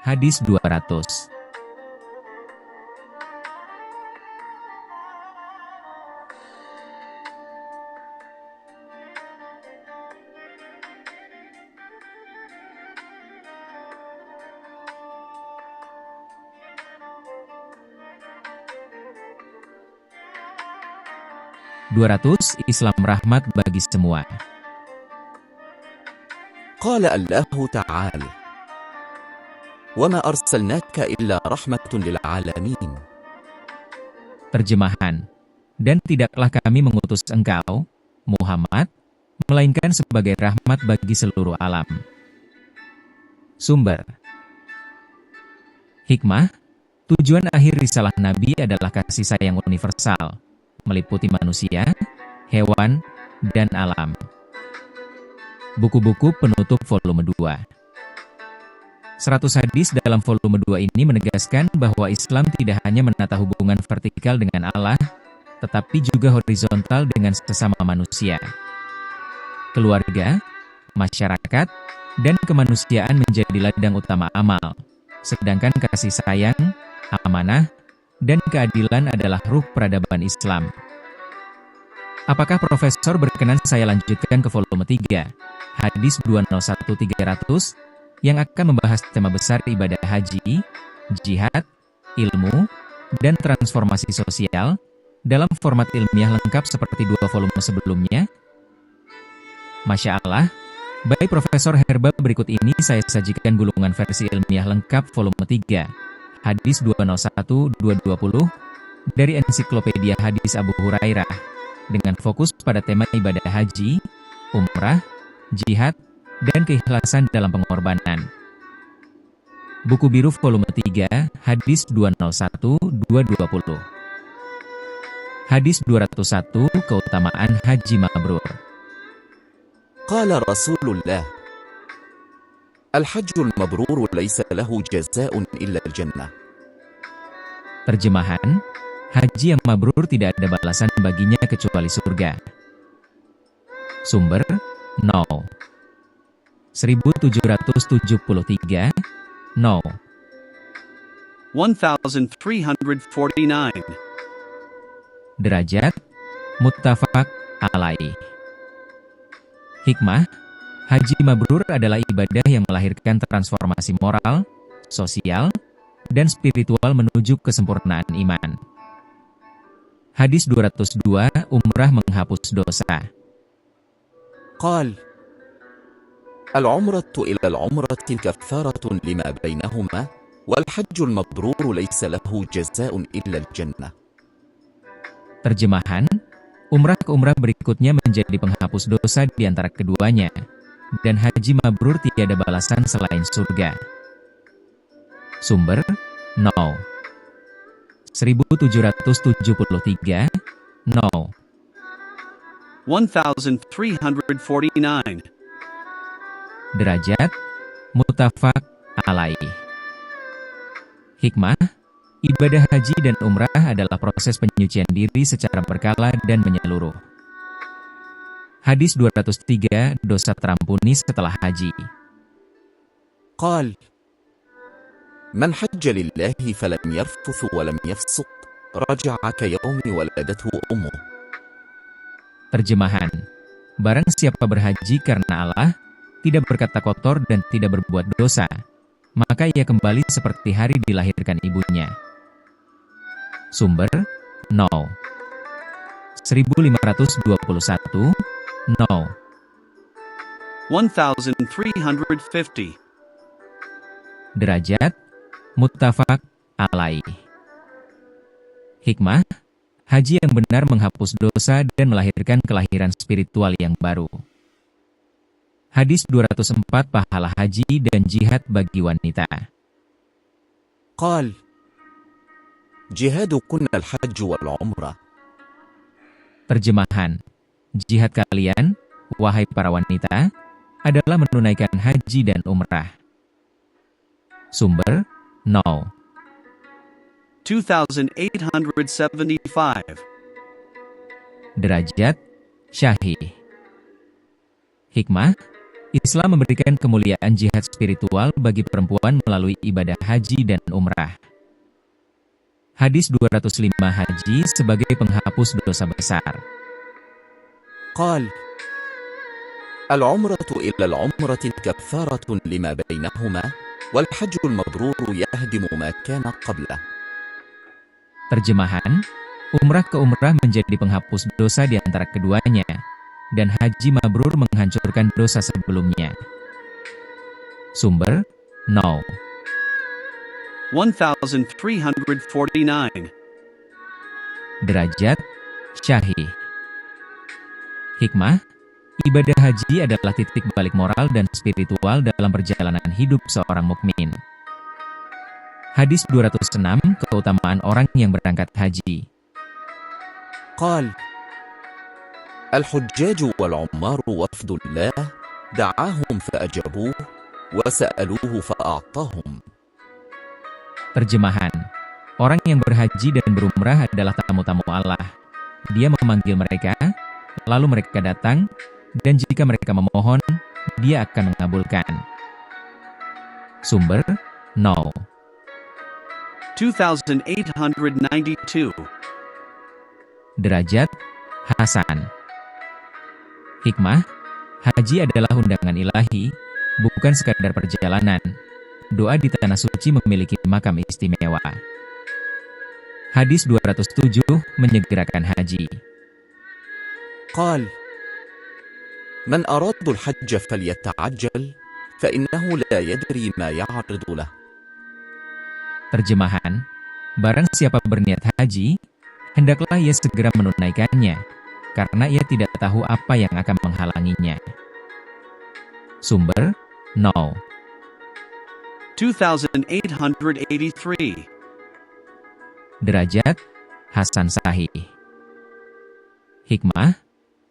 Hadis 200. Islam rahmat bagi semua. قال الله تعالى وما أرسلناك إلا رحمة للعالمين. Terjemahan, dan tidaklah kami mengutus engkau, Muhammad, melainkan sebagai rahmat bagi seluruh alam. Sumber. Hikmah, tujuan akhir risalah Nabi adalah kasih sayang universal, meliputi manusia, hewan, dan alam. Buku-buku penutup volume 2. 100 hadis dalam volume 2 ini menegaskan bahwa Islam tidak hanya menata hubungan vertikal dengan Allah, tetapi juga horizontal dengan sesama manusia. Keluarga, masyarakat, dan kemanusiaan menjadi ladang utama amal, sedangkan kasih sayang, amanah, dan keadilan adalah ruh peradaban Islam. Apakah Profesor berkenan saya lanjutkan ke volume 3, hadis 201-300, yang akan membahas tema besar ibadah haji, jihad, ilmu, dan transformasi sosial, dalam format ilmiah lengkap seperti 2 volume sebelumnya? Masya Allah, baik Profesor Herba, berikut ini saya sajikan gulungan versi ilmiah lengkap volume 3, hadis 201-220, dari ensiklopedia hadis Abu Hurairah, dengan fokus pada tema ibadah haji, umrah, jihad, dan keikhlasan dalam pengorbanan. Buku biru volume 3, hadis 201-220. Hadis 201, keutamaan haji mabrur. قال رسول الله الحج المبرور ليس له جزاء إلا الجنة. Terjemahan, haji yang mabrur tidak ada balasan baginya kecuali surga. Sumber, No. 1773, No. 1349. Derajat, muttafaq alaih. Hikmah, haji mabrur adalah ibadah yang melahirkan transformasi moral, sosial, dan spiritual menuju kesempurnaan iman. Hadis 202, umrah menghapus dosa. قال العمرة إلى العمرة كفارة لما بينهما والحج المبرور ليس له جزاء إلا الجنة. Terjemahan, umrah ke umrah berikutnya menjadi penghapus dosa di antara keduanya, dan haji mabrur tiada balasan selain surga. Sumber, No. 1773, No. 1349. Derajat, muttafaq alaih. Hikmah, ibadah haji dan umrah adalah proses penyucian diri secara berkala dan menyeluruh. Hadis 203, dosa terampuni setelah haji. قال من حج لله فلم يرفث ولم يفسق رجع كيوم ولدته أمه. Terjemahan, barang siapa berhaji karena Allah, tidak berkata kotor dan tidak berbuat dosa, maka ia kembali seperti hari dilahirkan ibunya. Sumber, No. 1521, No. 1350. Derajat, muttafaq alaih. Hikmah, haji yang benar menghapus dosa dan melahirkan kelahiran spiritual yang baru. Hadis 204, pahala haji dan jihad bagi wanita. قال جهادكن الحج والعمرة. Terjemahan, jihad kalian, wahai para wanita, adalah menunaikan haji dan umrah. Sumber, No. 2875. Derajat, syahih. Hikmah, Islam memberikan kemuliaan jihad spiritual bagi perempuan melalui ibadah haji dan umrah. Hadis 205 haji sebagai penghapus dosa besar. قال: العمرة إلى العمرة كفارة لما بينهما والحج المبرور يهدم ما كان قبله. Terjemahan, umrah ke umrah menjadi penghapus dosa di antara keduanya, dan haji mabrur menghancurkan dosa sebelumnya. Sumber, No. 1349. Derajat, Syahih. Hikmah, ibadah haji adalah titik balik moral dan spiritual dalam perjalanan hidup seorang mukmin. Hadis 206, keutamaan orang yang berangkat haji. قال: الحجاج والعمار وفد الله دعاهم فأجابوه وسألوه فأعطاهم. Terjemahan, orang yang berhaji dan berumrah adalah tamu-tamu Allah. Dia memanggil mereka, lalu mereka datang, dan jika mereka memohon, Dia akan mengabulkan. Sumber, No. 2892. Derajat, Hasan. Hikmah, haji adalah undangan ilahi, bukan sekadar perjalanan. Doa di tanah suci memiliki makam istimewa. Hadis 207 menyegerakan haji. قال: من أراد الحج فليتعجل فإنه لا يدري ما يعرض له. Terjemahan, barang siapa berniat haji, hendaklah ia segera menunaikannya, karena ia tidak tahu apa yang akan menghalanginya. Sumber, No. 2883. Derajat, Hasan Sahih. Hikmah,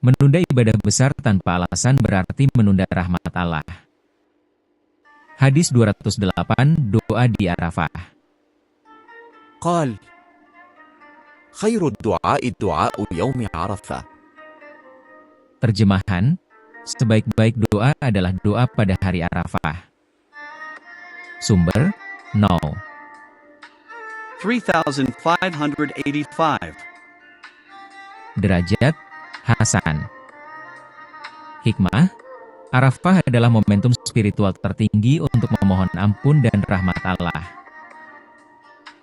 menunda ibadah besar tanpa alasan berarti menunda rahmat Allah. Hadis 208, doa di Arafah. قال: خير الدعاء دعاء يوم عرفة. Terjemahan, sebaik-baik doa adalah doa pada hari Arafah. Sumber, No. 3585. Derajat, Hasan. Hikmah, Arafah adalah momentum spiritual tertinggi untuk memohon ampun dan rahmat Allah.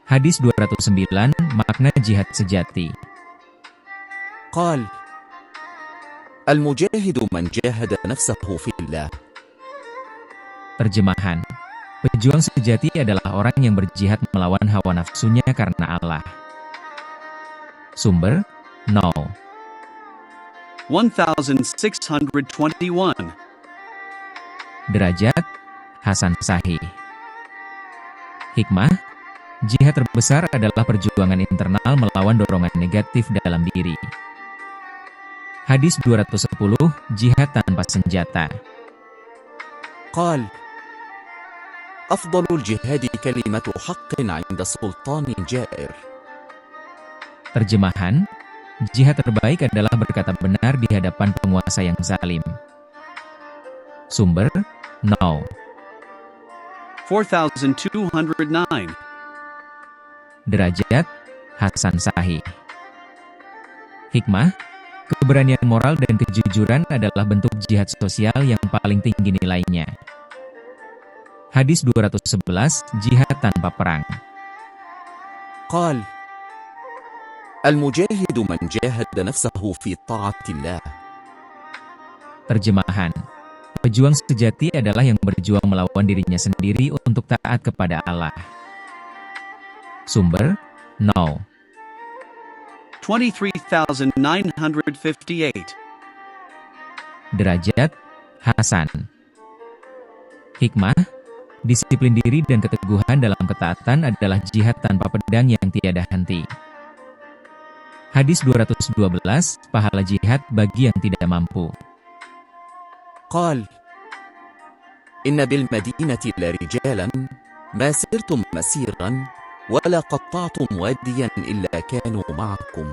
Hadis 209, makna jihad sejati. قال: المجاهد من جاهد نفسه في الله. Terjemahan, pejuang sejati adalah orang yang berjihad melawan hawa nafsunya karena Allah. Sumber, No. 1621. Derajat, Hasan Sahih. Hikmah, jihad terbesar adalah perjuangan internal melawan dorongan negatif dalam diri. Hadis 210, jihad tanpa senjata. قال: أفضل الجهاد كلمة حق عند سلطان جائر. Terjemahan, jihad terbaik adalah berkata benar di hadapan penguasa yang zalim. Sumber, No. 4209. Derajat, Hasan Sahih. Hikmah, keberanian moral dan kejujuran adalah bentuk jihad sosial yang paling tinggi nilainya. Hadis 211, jihad tanpa perang. قال: المجاهد من جاهد نفسه في طاعة الله. Terjemahan, pejuang sejati adalah yang berjuang melawan dirinya sendiri untuk taat kepada Allah. Sumber, No. 23958. Derajat, Hasan. Hikmah, disiplin diri dan keteguhan dalam ketaatan adalah jihad tanpa pedang yang tiada henti. Hadis 212, pahala jihad bagi yang tidak mampu. قال: إن بالمدينة لرجالا ما سرتم مسيرا ولا قطعتم واديا إلا كانوا معكم.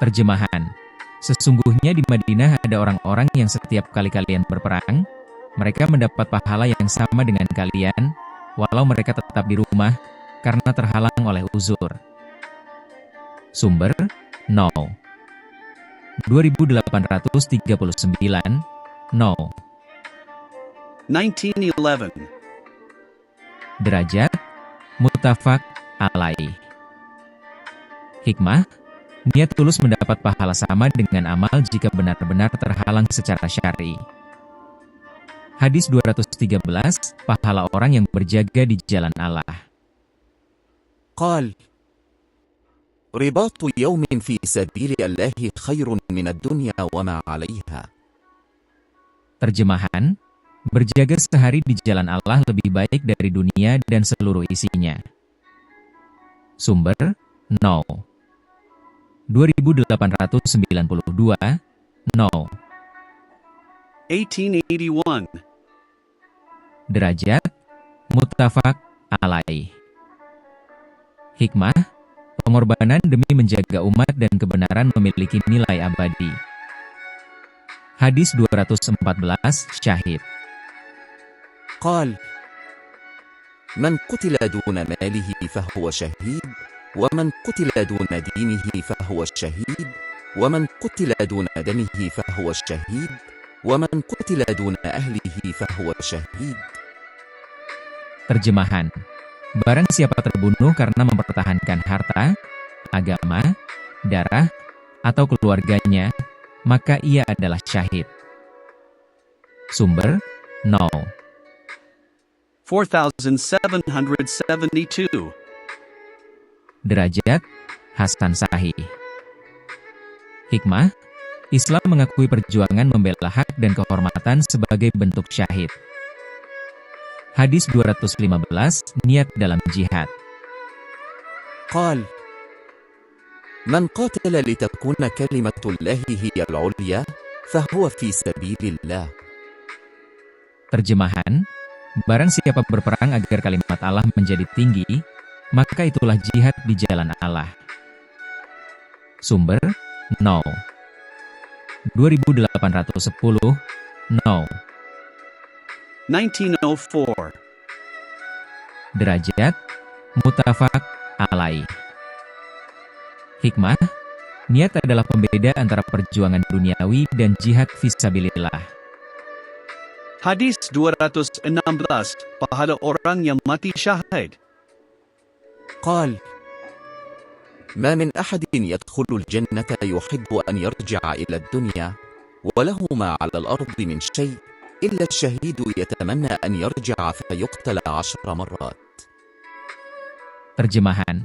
Terjemahan, Sesungguhnya di Madinah ada orang-orang yang setiap kali kalian berperang, mereka mendapat pahala yang sama dengan kalian, walau mereka tetap di rumah, karena terhalang oleh uzur. Sumber, No. 2839, No. 1911. Derajat, muttafaq alaih. Hikmah, niat tulus mendapat pahala sama dengan amal jika benar-benar terhalang secara syar'i. Hadis 213, pahala orang yang berjaga di jalan Allah. قال: رباط يوم في سبيل الله خير من الدنيا وما عليها. Terjemahan, berjaga sehari di jalan Allah lebih baik dari dunia dan seluruh isinya. Sumber, No. 2892, No. 1881. Derajat, muttafaq alaih. Hikmah, pengorbanan demi menjaga umat dan kebenaran memiliki nilai abadi. Hadis 214, Syahid. قال: من قتل دون ماله فهو شهيد، ومن قتل دون دينه فهو الشهيد، ومن قتل دون دمه فهو الشهيد، ومن قتل دون أهله فهو الشهيد. Terjemahan, barang siapa terbunuh karena mempertahankan harta, agama, darah, atau keluarganya, maka ia adalah syahid. Sumber, No. 4772. Derajat, Hasan Sahih. Hikmah, Islam mengakui perjuangan membela hak dan kehormatan sebagai bentuk syahid. Hadis 215, niat dalam jihad. قال: من قاتل لتكون كلمة الله هي العليا فهو في سبيل الله. Terjemahan, barang siapa berperang agar kalimat Allah menjadi tinggi, maka itulah jihad di jalan Allah. Sumber, No. 2810, No. 1904. Derajat, muttafaq alaih. Hikmah, niat adalah pembeda antara perjuangan duniawi dan jihad fisabilillah. Hadis 216, pahala orang yang mati syahid. قال: ما من أحد يدخل الجنة يحب أن يرجع إلى الدنيا وله ما على الأرض من شيء إلا الشهيد يتمنى أن يرجع فيقتل 10 مرات. Terjemahan,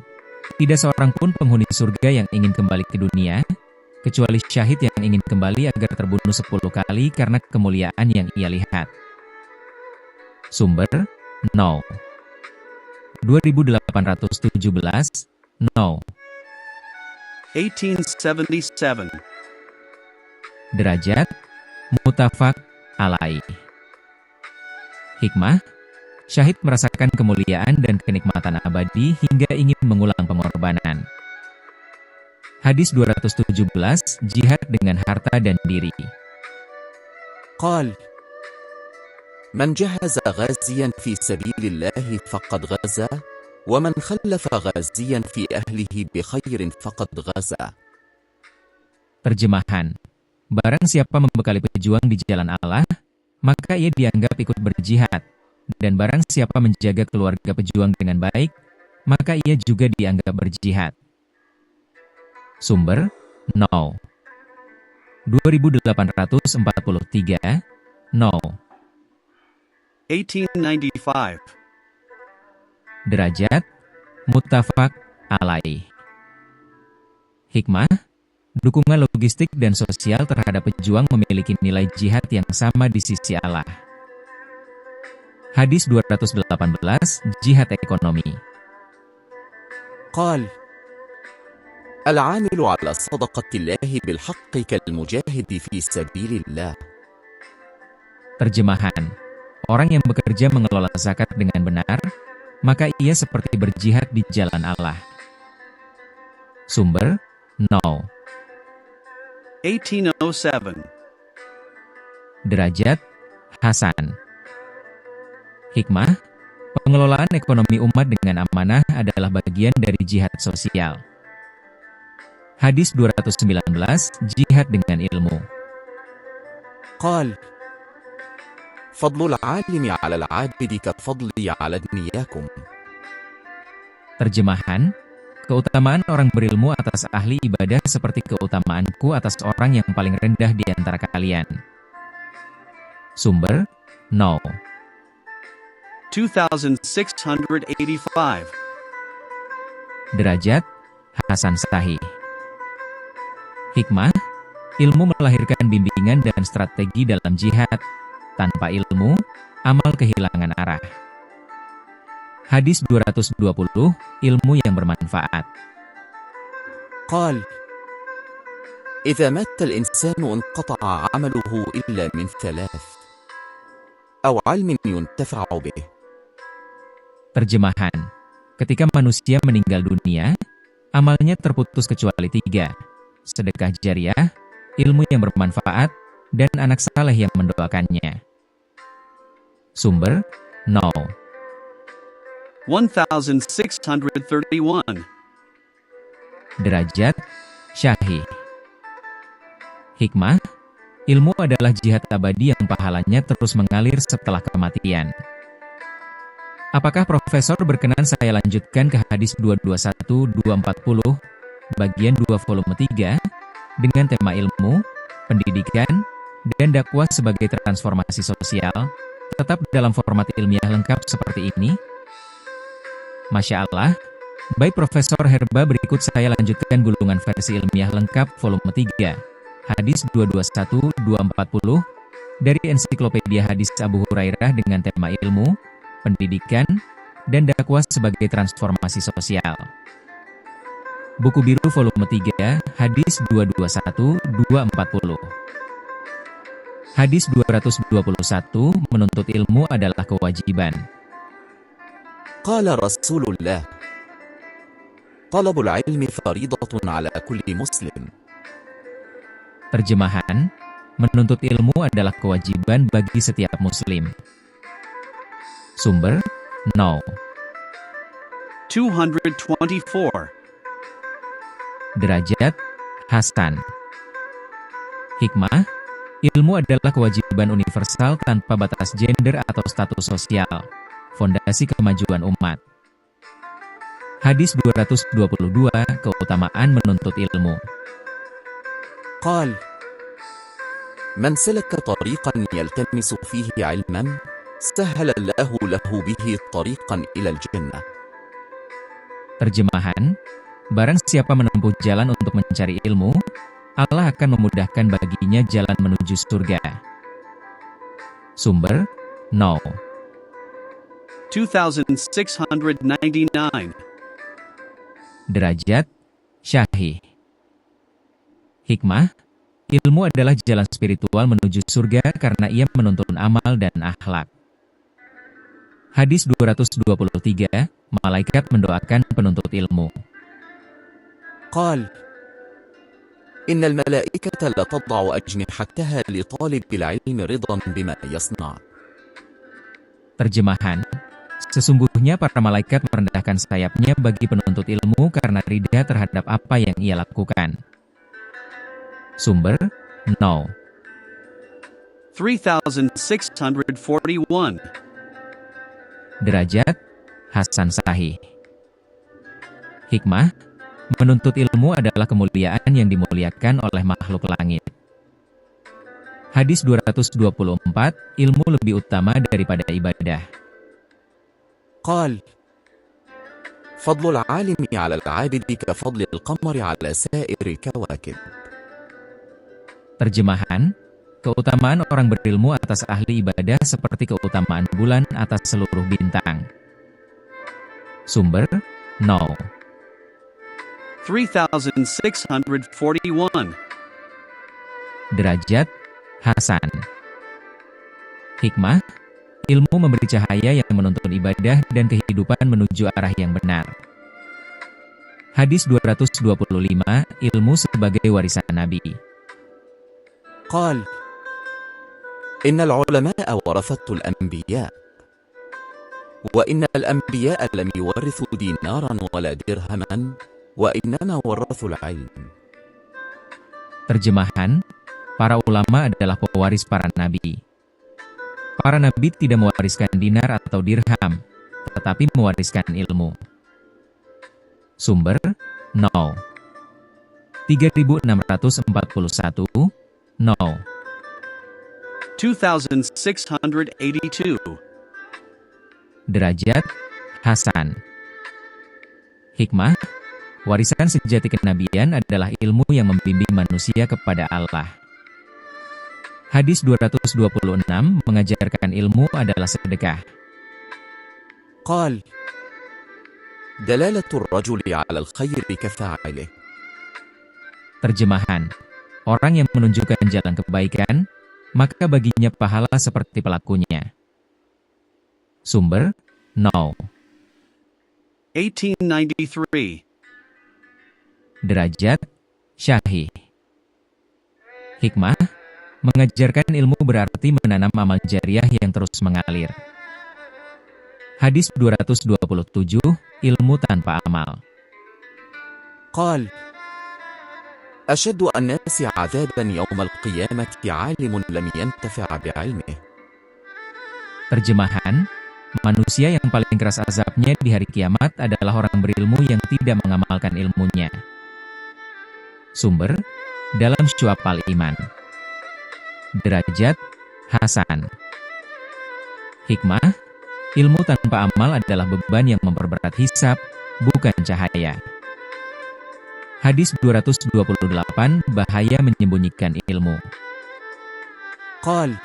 tidak seorang pun penghuni surga yang ingin kembali ke dunia, kecuali syahid yang ingin kembali agar terbunuh 10 kali karena kemuliaan yang ia lihat. Sumber, No. 2817, No. 1877. Derajat, muttafaq alaih. Hikmah, syahid merasakan kemuliaan dan kenikmatan abadi hingga ingin mengulang pengorbanan. Hadis 217, jihad dengan harta dan diri. قال: من جهز غازيا في سبيل الله فقد غزا، ومن خلف غازيا في أهله بخير فقد غزا. Terjemahan, barang siapa membekali pejuang di jalan Allah, maka ia dianggap ikut berjihad, dan barang siapa menjaga keluarga pejuang dengan baik, maka ia juga dianggap berjihad. Sumber, No. 2843, No. 1895. Derajat, muttafaq alaih. Hikmah, dukungan logistik dan sosial terhadap pejuang memiliki nilai jihad yang sama di sisi Allah. Hadis 218, jihad ekonomi. قال: العامل على صدقة الله بالحق كالمجاهد في سبيل الله. Terjemahan, orang yang bekerja mengelola zakat dengan benar, maka ia seperti berjihad di jalan Allah. Sumber, No. 1807. Derajat Hasan. Hikmah, pengelolaan ekonomi umat dengan amanah adalah bagian dari jihad sosial. Hadis 219, jihad dengan ilmu. قال: فضل العالم على العابد كفضلي على دنياكم. Terjemahan, keutamaan orang berilmu atas ahli ibadah seperti keutamaanku atas orang yang paling rendah di antara kalian. Sumber, No. 2685. Derajat Hasan Sahih. Hikmah, ilmu melahirkan bimbingan dan strategi dalam jihad. Tanpa ilmu, amal kehilangan arah. Hadis 220, ilmu yang bermanfaat. قال: إذا مات الإنسان انقطع عمله إلا من ثلاث: أو علم ينتفع به. Terjemahan, ketika manusia meninggal dunia, amalnya terputus kecuali 3, sedekah jariah, ilmu yang bermanfaat, dan anak saleh yang mendoakannya. Sumber, No. 1631. Derajat Syahih. Hikmah, ilmu adalah jihad abadi yang pahalanya terus mengalir setelah kematian. Apakah Profesor berkenan saya lanjutkan ke hadis 221-240, bagian 2 volume 3, dengan tema ilmu, pendidikan, dan dakwah sebagai transformasi sosial, tetap dalam format ilmiah lengkap seperti ini? Masya Allah, baik Profesor Herba, berikut saya lanjutkan gulungan versi ilmiah lengkap volume 3, hadis 221-240, dari ensiklopedia hadis Abu Hurairah dengan tema ilmu, pendidikan, dan dakwah sebagai transformasi sosial. Buku Biru volume 3, hadis 221-240. Hadis 221, menuntut ilmu adalah kewajiban. قال رسول الله: طلب العلم فريضة على كل مسلم. Terjemahan, menuntut ilmu adalah kewajiban bagi setiap muslim. Sumber, No. 224. Derajat Hasan. Hikmah, ilmu adalah kewajiban universal tanpa batas gender atau status sosial, fondasi kemajuan umat. Hadis 222, keutamaan menuntut ilmu. قال: من سلك طريقا يلتمس فيه علما سهل الله له به طريقا إلى الجنة. Terjemahan, barang siapa menempuh jalan untuk mencari ilmu, Allah akan memudahkan baginya jalan menuju surga. Sumber, No. 2699. Derajat Syahih. Hikmah, ilmu adalah jalan spiritual menuju surga karena ia menuntun amal dan akhlak. Hadis 223, malaikat mendoakan penuntut ilmu. قال: إن الملائكة لتضع أجنحتها لطالب العلم رضا بما يصنع. Terjemahan, sesungguhnya para malaikat merendahkan sayapnya bagi penuntut ilmu karena ridha terhadap apa yang ia lakukan. Sumber, No. 3641. Derajat Hasan Sahih. Hikmah, menuntut ilmu adalah kemuliaan yang dimuliakan oleh makhluk langit. Hadis 224, ilmu lebih utama daripada ibadah. قال: فضل العالم على العابد كفضل القمر على سائر الكواكب. Terjemahan, keutamaan orang berilmu atas ahli ibadah seperti keutamaan bulan atas seluruh bintang. Sumber, No. 3641. Derajat Hasan. Hikmah, ilmu memberi cahaya yang menuntun ibadah dan kehidupan menuju arah yang benar. Hadis 225, ilmu sebagai warisan Nabi. قال: إن العلماء ورثة الأنبياء، وإن الأنبياء لم يورثوا دينارا ولا درهما، وإنما ورثوا العلم. Terjemahan, para ulama adalah pewaris para nabi. Para nabi tidak mewariskan dinar atau dirham, tetapi mewariskan ilmu. Sumber, No. 3641, No. 2682. Derajat, Hasan. Hikmah, warisan sejati kenabian adalah ilmu yang membimbing manusia kepada Allah. Hadis 226 mengajarkan ilmu adalah sedekah. قال: دلالة الرجل على الخير كفاعله. Terjemahan, orang yang menunjukkan jalan kebaikan, maka baginya pahala seperti pelakunya. Sumber, No. 1893. Derajat, Syahih. Hikmah, mengajarkan ilmu berarti menanam amal jariah yang terus mengalir. Hadis 227, ilmu tanpa amal. قال: أشد الناس عذابا يوم القيامة عالم لم ينتفع بعلمه. Terjemahan, manusia yang paling keras azabnya di hari kiamat adalah orang berilmu yang tidak mengamalkan ilmunya. Sumber, dalam Syu'ab al-Iman. Derajat, Hasan. Hikmah, ilmu tanpa amal adalah beban yang memperberat hisab, bukan cahaya. Hadis 228, bahaya menyembunyikan ilmu. قال: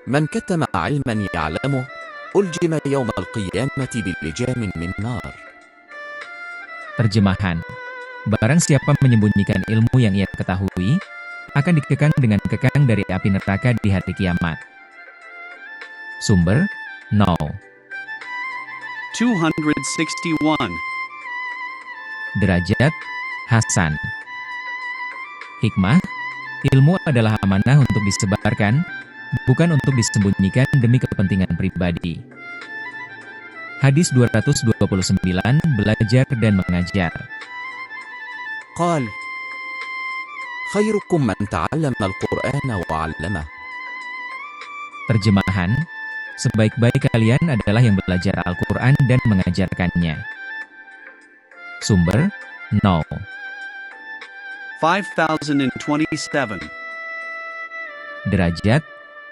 من كتم علما يعلمه ألجم يوم القيامة بلجام من نار. Terjemahan, barang siapa menyembunyikan ilmu yang ia ketahui, akan dikekang dengan kekang dari api neraka di hari kiamat. Sumber, No. 261. Derajat, Hasan. Hikmah, ilmu adalah amanah untuk disebarkan, bukan untuk disembunyikan demi kepentingan pribadi. Hadis 229, belajar dan mengajar. قال: خيركم من تعلم القرآن وعلمه. Terjemahan, sebaik-baik kalian adalah yang belajar Al-Quran dan mengajarkannya. Sumber, No. 5027. Derajat,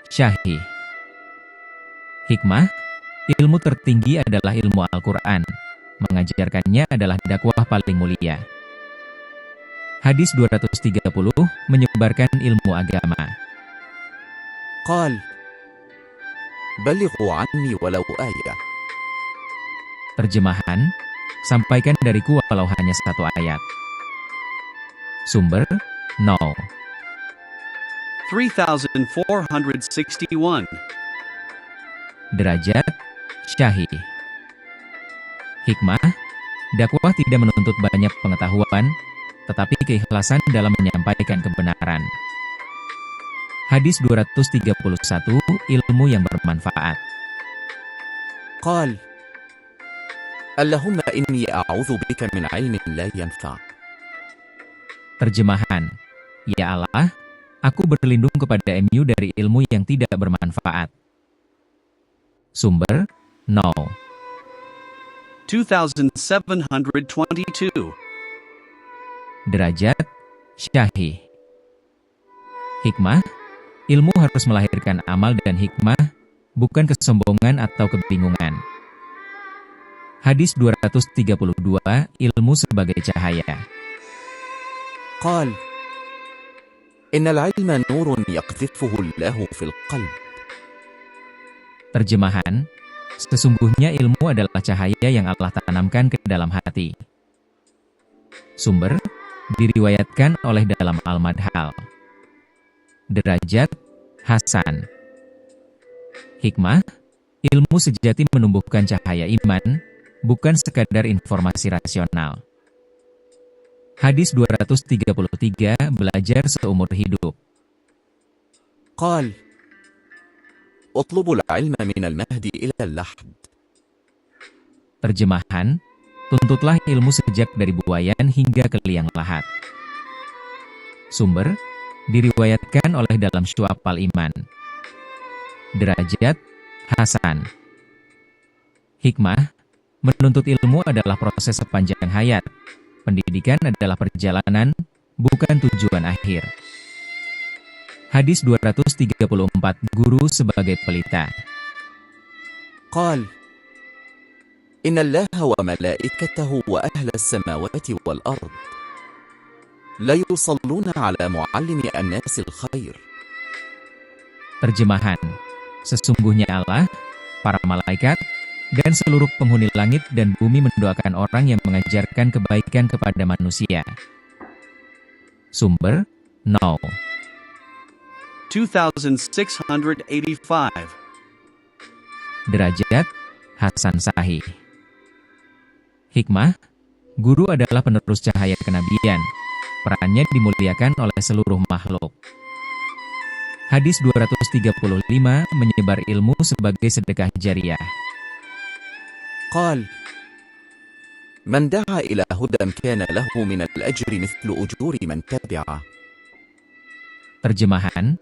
Syahih. Hikmah, ilmu tertinggi adalah ilmu Al-Quran. Mengajarkannya adalah dakwah paling mulia. Hadis 230, menyebarkan ilmu agama. قال: بلغوا عني ولو آية. Terjemahan, sampaikan dariku walau hanya satu ayat. Sumber, No. 3461. Derajat, Syahih. Hikmah, dakwah tidak menuntut banyak pengetahuan, tetapi keikhlasan dalam menyampaikan kebenaran. Hadis 231, ilmu yang bermanfaat. قال: اللهم إني أعوذ بك من علم لا ينفع. Terjemahan, ya Allah, aku berlindung kepada-Mu dari ilmu yang tidak bermanfaat. Sumber, No. 2722. Derajat, Syahih. Hikmah, ilmu harus melahirkan amal dan hikmah, bukan kesombongan atau kebingungan. Hadis 232, ilmu sebagai cahaya. قال: إن العلم نور يقذفه الله في القلب. Terjemahan, sesungguhnya ilmu adalah cahaya yang Allah tanamkan ke dalam hati. Sumber, diriwayatkan oleh dalam Al-Madhal. Derajat, Hasan. Hikmah, ilmu sejati menumbuhkan cahaya iman, bukan sekadar informasi rasional. Hadis 233, belajar seumur hidup. قال: اطلبوا العلم من المهد إلى اللحد. Terjemahan, tuntutlah ilmu sejak dari buayan hingga ke liang lahat. Sumber, diriwayatkan oleh dalam Syu'ab al-Iman. Derajat, Hasan. Hikmah, menuntut ilmu adalah proses sepanjang hayat. Pendidikan adalah perjalanan, bukan tujuan akhir. Hadis 234, guru sebagai pelita. قال: إن الله وملائكته وأهل السماوات والأرض لا يصلون على معلم الناس الخير. Terjemahan, sesungguhnya Allah, para malaikat, dan seluruh penghuni langit dan bumi mendoakan orang yang mengajarkan kebaikan kepada manusia. Sumber, No. 2685. Derajat, Hasan Sahih. Hikmah, guru adalah penerus cahaya kenabian. Perannya dimuliakan oleh seluruh makhluk. Hadis 235, menyebar ilmu sebagai sedekah jariah. قال: من دعا إلى هدى كان له من الأجر مثل أجور من تبعه. Terjemahan,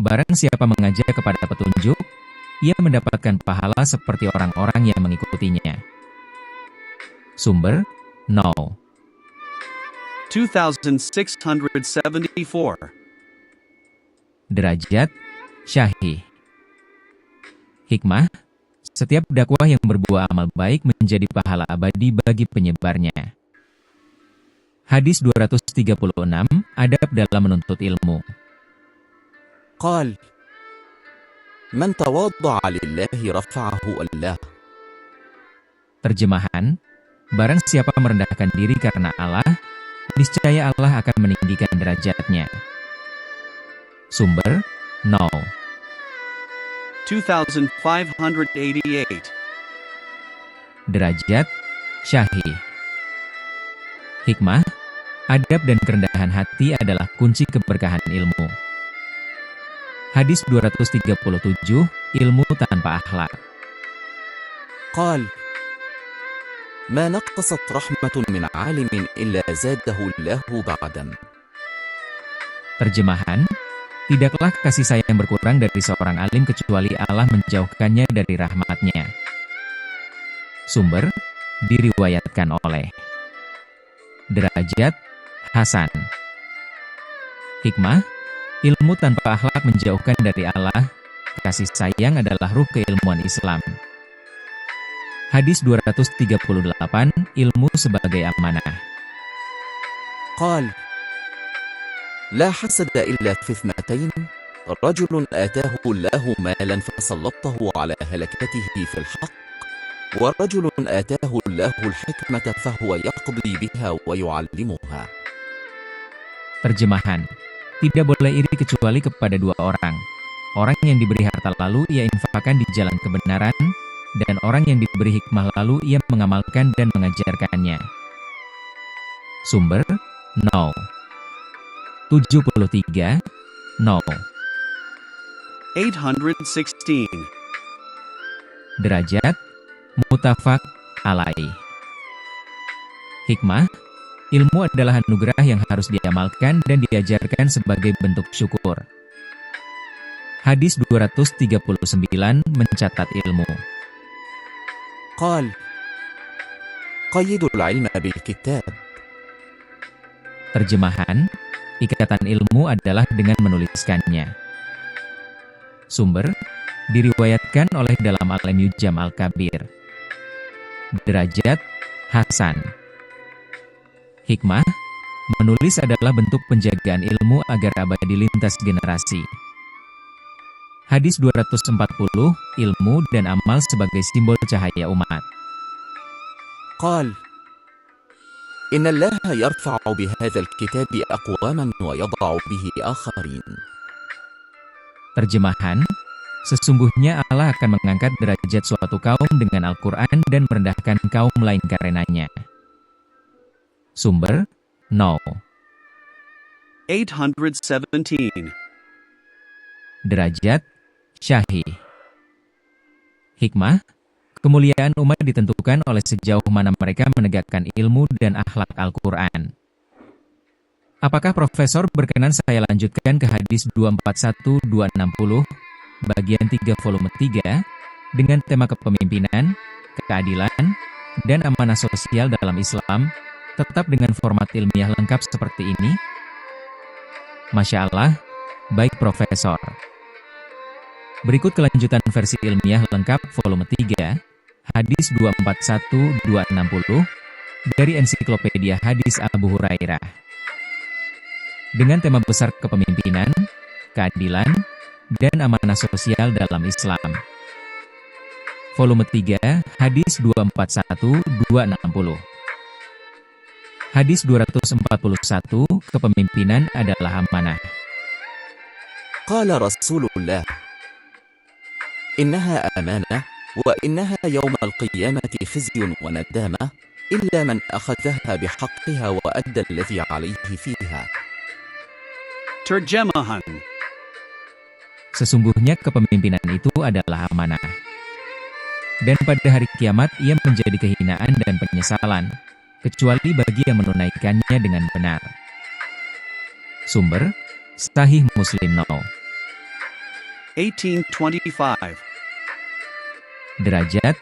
barang siapa mengajak kepada petunjuk, ia mendapatkan pahala seperti orang-orang yang mengikutinya. Sumber, No. 2674. Derajat, Syahih. Hikmah, setiap dakwah yang berbuah amal baik menjadi pahala abadi bagi penyebarnya. Hadis 236, adab dalam menuntut ilmu. قال: من تواضع لله رفعه الله. Terjemahan, barang siapa merendahkan diri karena Allah, niscaya Allah akan meninggikan derajatnya. Sumber, No. 2588. Derajat, Syahih. Hikmah, adab dan kerendahan hati adalah kunci keberkahan ilmu. Hadis 237, ilmu tanpa akhlak. قال: ما نقصت رحمة من عالم إلا زاده الله بعدا. Terjemahan, tidaklah kasih sayang berkurang dari seorang alim kecuali Allah menjauhkannya dari rahmatnya. Sumber, diriwayatkan oleh Derajat, Hasan. Hikmah, ilmu tanpa akhlak menjauhkan dari Allah. Kasih sayang adalah ruh keilmuan Islam. Hadis 238, ilmu sebagai amanah. قال: لا حسد إلا في اثنتين، رجل آتاه الله مالا فسلطه على هلكته في الحق، ورجل آتاه الله الحكمة فهو يقضي بها ويعلمها. Terjemahan, tidak boleh iri kecuali kepada dua orang. Orang yang diberi harta lalu ia infakkan di jalan kebenaran, dan orang yang diberi hikmah lalu ia mengamalkan dan mengajarkannya. Sumber, No. 73, No. 816. Derajat, Muttafaq alaih. Hikmah, ilmu adalah anugerah yang harus diamalkan dan diajarkan sebagai bentuk syukur. Hadis 239 mencatat ilmu. قال: قيدوا العلم بالكتاب. Terjemahan, ikatan ilmu adalah dengan menuliskannya. Sumber, diriwayatkan oleh dalam Al-Mu'jam Al-Kabir. Derajat, Hasan. Hikmah, menulis adalah bentuk penjagaan ilmu agar abadi lintas generasi. Hadis 240, ilmu dan amal sebagai simbol cahaya umat. قال: إن الله يرفع بهذا الكتاب أقواما ويضع به آخرين. Terjemahan, sesungguhnya Allah akan mengangkat derajat suatu kaum dengan Al-Quran dan merendahkan kaum lain karenanya. Sumber, No. 817. Derajat syahih. Hikmah, kemuliaan umat ditentukan oleh sejauh mana mereka menegakkan ilmu dan akhlak Al-Quran. Apakah Profesor berkenan saya lanjutkan ke hadis 241260, bagian 3 volume 3, dengan tema kepemimpinan, keadilan, dan amanah sosial dalam Islam, tetap dengan format ilmiah lengkap seperti ini? Masya Allah, baik Profesor. Berikut kelanjutan versi ilmiah lengkap volume 3, hadis 241260, dari Ensiklopedia Hadis Abu Hurairah. Dengan tema besar kepemimpinan, keadilan, dan amanah sosial dalam Islam. Volume 3, hadis 241260. Hadis 241, kepemimpinan adalah amanah. قال رسول الله إنها أمانة وإنها يوم القيامة خزي وندامة إلا من أخذها بحقها وأدى الذي عليه فيها. Terjemahan. Sesungguhnya kepemimpinan itu adalah amanah. Dan pada hari kiamat ia menjadi kehinaan dan penyesalan, kecuali bagi yang menunaikannya dengan benar. Sumber, Sahih Muslim No. 1825. Derajat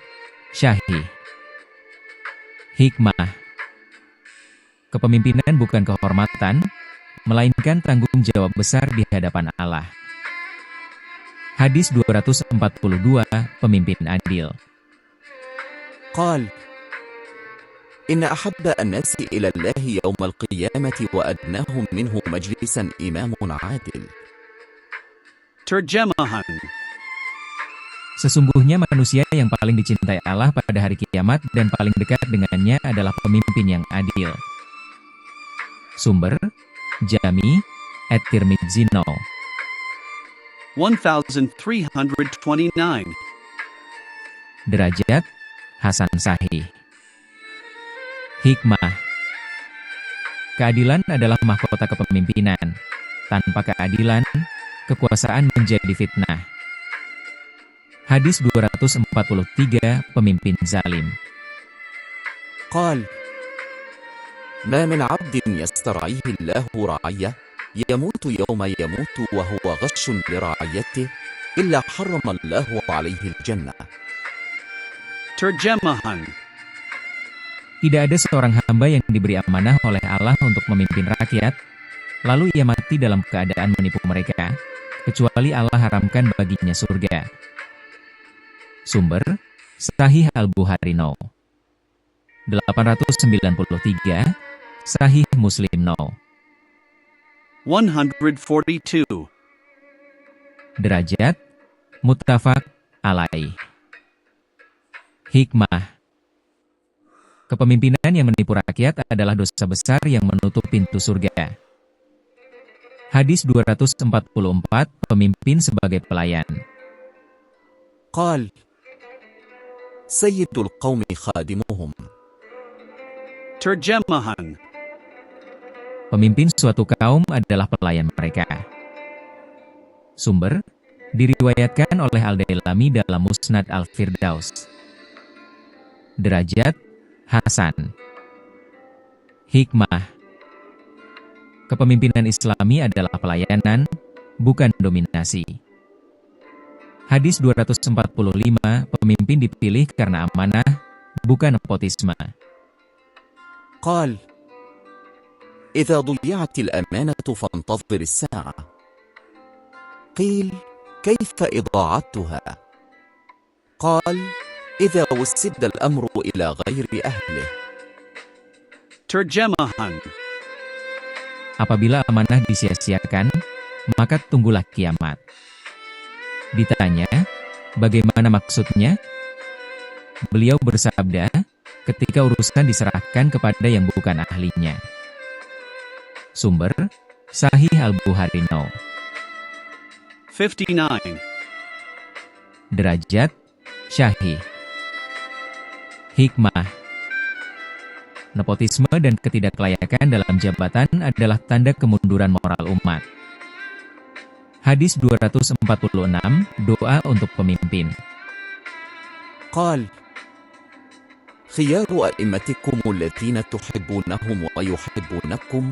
syahih. Hikmah, kepemimpinan bukan kehormatan, melainkan tanggung jawab besar di hadapan Allah. Hadis 242, pemimpin adil. قال إن أحب الناس إلى الله يوم القيامة وأدناهم منه مجلسا إمام عادل. Terjemahan. Sesungguhnya manusia yang paling dicintai Allah pada hari kiamat dan paling dekat dengannya adalah pemimpin yang adil. Sumber, Jami, At-Tirmidzi No. 1329. Derajat Hasan Sahih. Hikmah, keadilan adalah mahkota kepemimpinan. Tanpa keadilan, kekuasaan menjadi fitnah. Hadis 243, pemimpin zalim. قال ما من عبد يسترعيه الله رعية يموت يوم يموت وهو غش لرعيته إلا حرم الله عليه الجنة. Terjemahan. Tidak ada seorang hamba yang diberi amanah oleh Allah untuk memimpin rakyat, lalu ia mati dalam keadaan menipu mereka, kecuali Allah haramkan baginya surga. Sumber, Sahih Al-Bukhari No. 893, Sahih Muslim No. 142. Derajat muttafaq alaih. Hikmah, kepemimpinan yang menipu rakyat adalah dosa besar yang menutup pintu surga. Hadis 244, pemimpin sebagai pelayan. قال سيد القوم خادمهم. Terjemahan. Pemimpin suatu kaum adalah pelayan mereka. Sumber, diriwayatkan oleh Al-Dailami dalam Musnad Al-Firdaus. Derajat Hasan. Hikmah, kepemimpinan Islami adalah pelayanan, bukan dominasi. Hadis 245, pemimpin dipilih karena amanah, bukan nepotisme. قال إذا ضيعت الأمانة فانتظر الساعة. قيل كيف إضاعتها؟ قال إذا وسد الأمر إلى غير أهله. Terjemahan. Apabila amanah disia-siakan, maka tunggulah kiamat. Ditanya, bagaimana maksudnya? Beliau bersabda, ketika urusan diserahkan kepada yang bukan ahlinya. Sumber, Sahih Al-Bukhari No. 59. Derajat syahih. Hikmah, nepotisme dan ketidaklayakan dalam jabatan adalah tanda kemunduran moral umat. Hadis 246, doa untuk pemimpin. قال: خيار أئمتكم الذين تحبونهم ويحبونكم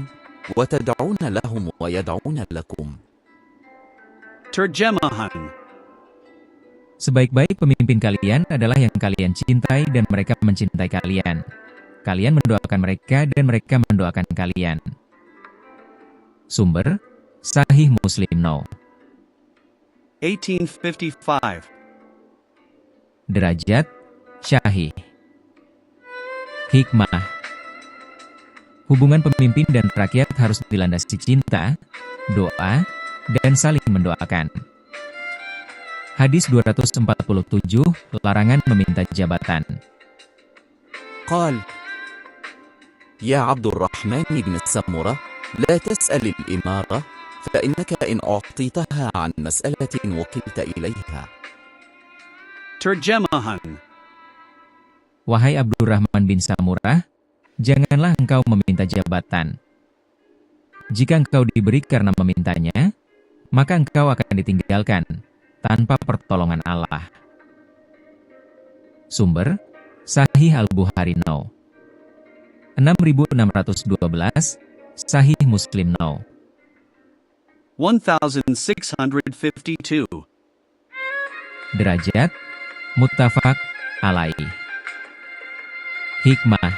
وتدعون لهم ويدعون لكم. Terjemahan. Sebaik-baik pemimpin kalian adalah yang kalian cintai dan mereka mencintai kalian. Kalian mendoakan mereka dan mereka mendoakan kalian. Sumber: Sahih Muslim No. 1855. Derajat: Syahih. Hikmah: hubungan pemimpin dan rakyat harus dilandasi cinta, doa, dan saling mendoakan. Hadis 247, larangan meminta jabatan. قال: يا عبد الرحمن بن السمرة لا تسأل الإمارة فإنك إن أعطيتها عن مسألة وكلت إليها. Terjemahan. Wahai Abdurrahman bin Samurah, janganlah engkau meminta jabatan. Jika engkau diberi karena memintanya, maka engkau akan ditinggalkan tanpa pertolongan Allah. Sumber: Sahih Al-Bukhari No. 6612, Sahih Muslim No. 1652. Derajat: Muttafaq alaih. Hikmah: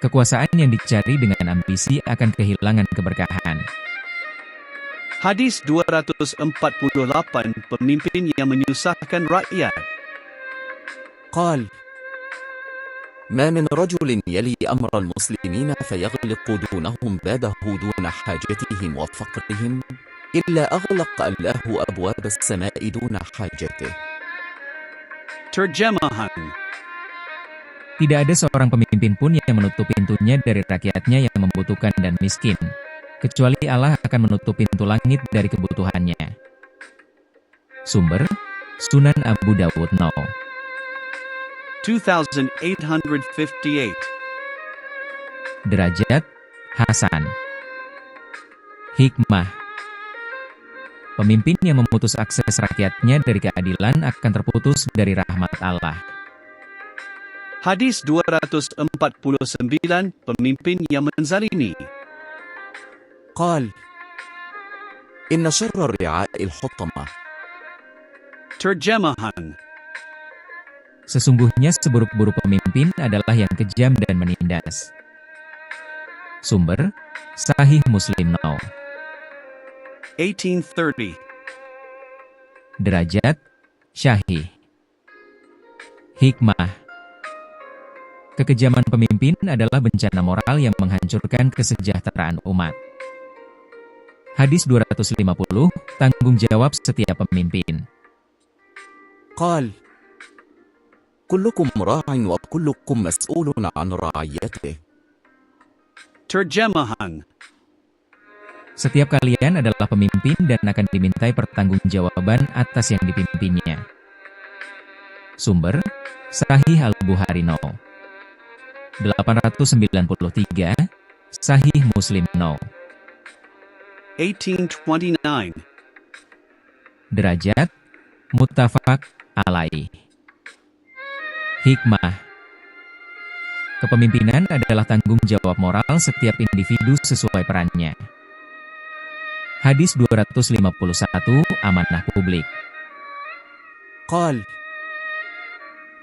kekuasaan yang dicari dengan ambisi akan kehilangan keberkahan. Hadis 248, pemimpin yang menyusahkan rakyat. قال: ما من رجل يلي أمر المسلمين فيغلق دونهم بابه دون حاجتهم وفقرهم إلا أغلق الله أبواب السماء دون حاجته. Terjemahan. Tidak ada seorang pemimpin pun yang menutup pintunya dari rakyatnya yang membutuhkan dan miskin, kecuali Allah akan menutup pintu langit dari kebutuhannya. Sumber: Sunan Abu Dawud No. 2858. Derajat: Hasan. Hikmah: pemimpin yang memutus akses rakyatnya dari keadilan akan terputus dari rahmat Allah. Hadis 249, pemimpin yang menzalimi. قال: إن شر الرعاء الحطمة. Terjemahan. Sesungguhnya seburuk-buruk pemimpin adalah yang kejam dan menindas. Sumber: Sahih Muslim No. 1830. Derajat: Syahih. Hikmah: kekejaman pemimpin adalah bencana moral yang menghancurkan kesejahteraan umat. Hadis 250, tanggung jawab setiap pemimpin. قال: كلكم راع وكلكم مسؤول عن رعيته. Terjemahan. Setiap kalian adalah pemimpin dan akan dimintai pertanggungjawaban atas yang dipimpinnya. Sumber: Sahih Al-Bukhari No. 893, Sahih Muslim No. 1829. Derajat: Muttafaq alaih. Hikmah: kepemimpinan adalah tanggung jawab moral setiap individu sesuai perannya. Hadis 251, amanah publik. قال: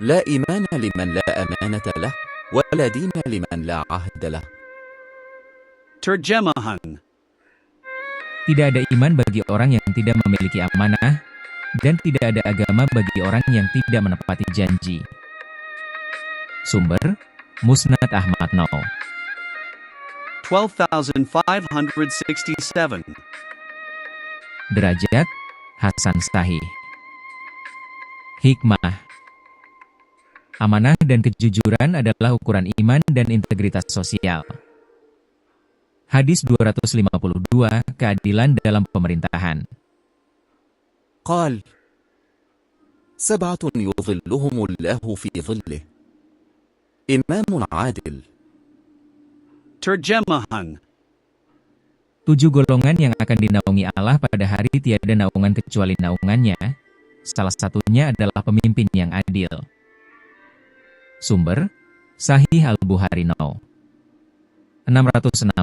لا إيمان لمن لا أمانة له ولا دين لمن لا عهد له. Terjemahan. Tidak ada iman bagi orang yang tidak memiliki amanah, dan tidak ada agama bagi orang yang tidak menepati janji. Sumber: Musnad Ahmad No. 12567. Derajat: Hasan Sahih. Hikmah: amanah dan kejujuran adalah ukuran iman dan integritas sosial. Hadis 252, keadilan dalam pemerintahan. قال: سبعة يظلهم الله في ظله إمام عادل. Terjemahan. 7 golongan yang akan dinaungi Allah pada hari tiada naungan kecuali naungannya, salah satunya adalah pemimpin yang adil. Sumber, Sahih Al-Bukhari No. 660,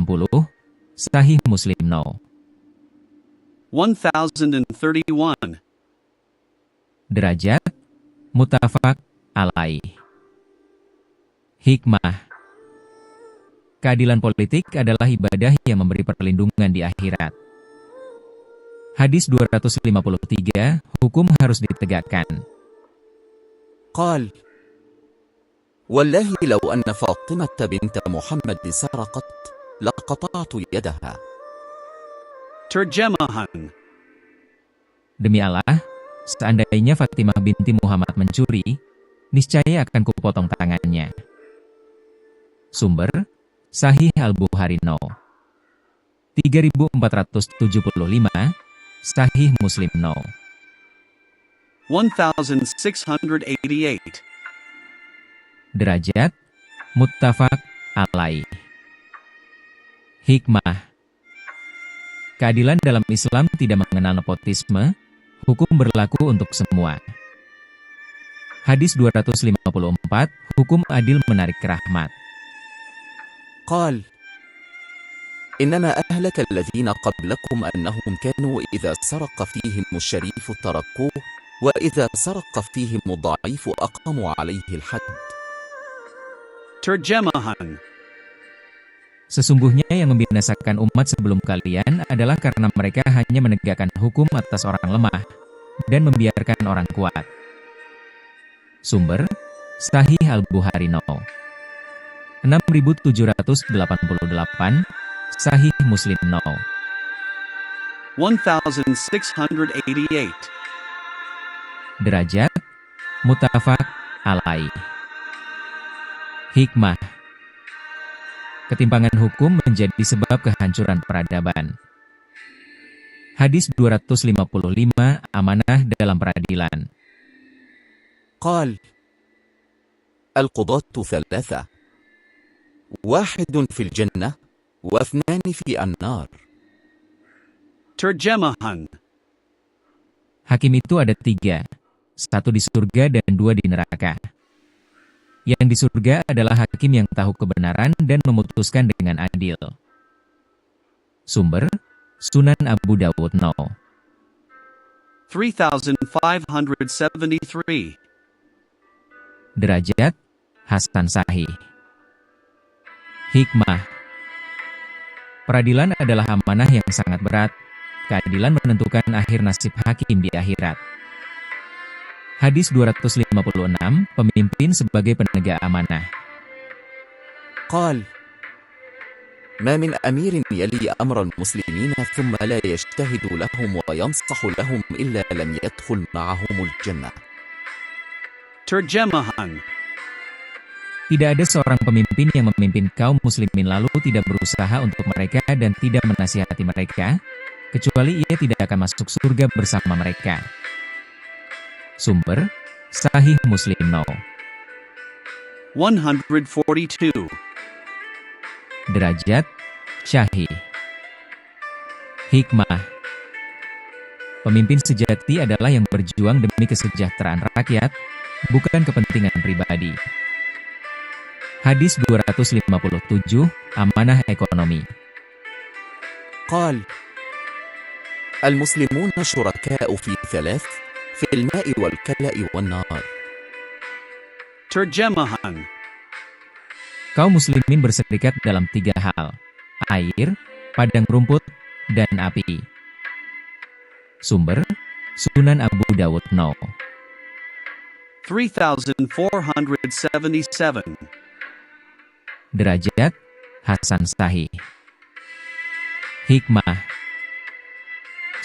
Sahih Muslim No. 1031. Derajat, muttafaq alaih. Hikmah. Keadilan politik adalah ibadah yang memberi perlindungan di akhirat. Hadis 253, hukum harus ditegakkan. قال: والله لو أن فاطمة بنت محمد سرقت لقطعت يدها. Terjemahan. Demi Allah, seandainya Fatimah binti Muhammad mencuri, niscaya akan kupotong tangannya. Sumber, Sahih Al-Bukhari No. 3475, Sahih Muslim No. 1688. Derajat, muttafaq alaih. Hikmah. Keadilan dalam Islam tidak mengenal nepotisme, hukum berlaku untuk semua. Hadis 254, hukum adil menarik rahmat. قال: إنما أهلك الذين قبلكم أنهم كانوا إذا سرق فيهم الشريف تركوه وإذا سرق فيهم الضعيف أقاموا عليه الحد. Terjemahan. Sesungguhnya yang membinasakan umat sebelum kalian adalah karena mereka hanya menegakkan hukum atas orang lemah dan membiarkan orang kuat. Sumber, Sahih Al-Bukhari No. 6788, Sahih Muslim No. 1688. Derajat, muttafaq alaih. Hikmah. Ketimpangan hukum menjadi sebab kehancuran peradaban. Hadis 255, amanah dalam peradilan. قال: القضاة ثلاثة، واحد في الجنة واثنان في النار. Terjemahan. Hakim itu ada 3, 1 di surga dan 2 di neraka. Yang di surga adalah hakim yang tahu kebenaran dan memutuskan dengan adil. Sumber, Sunan Abu Dawud No. 3573. Derajat, Hasan Sahih. Hikmah. Peradilan adalah amanah yang sangat berat. Keadilan menentukan akhir nasib hakim di akhirat. Hadis 256, pemimpin sebagai penegak amanah. قال: ما من أمير يلي أمر المسلمين ثم لا يجتهد لهم وينصح لهم إلا لم يدخل معهم الجنة. Terjemahan. Tidak ada seorang pemimpin yang memimpin kaum muslimin lalu tidak berusaha untuk mereka dan tidak menasihati mereka, kecuali ia tidak akan masuk surga bersama mereka. Sumber, Sahih Muslim No. 142. Derajat, Syahih. Hikmah. Pemimpin sejati adalah yang berjuang demi kesejahteraan rakyat, bukan kepentingan pribadi. Hadis 257, amanah ekonomi. قال: المسلمون شركاء في ثلاث، في الماء والكلأ والنار. Terjemahan. Kaum muslimin berserikat dalam 3 hal, air, padang rumput, dan api. Sumber, Sunan Abu Dawud No. 3477. Derajat, Hasan Sahih. Hikmah.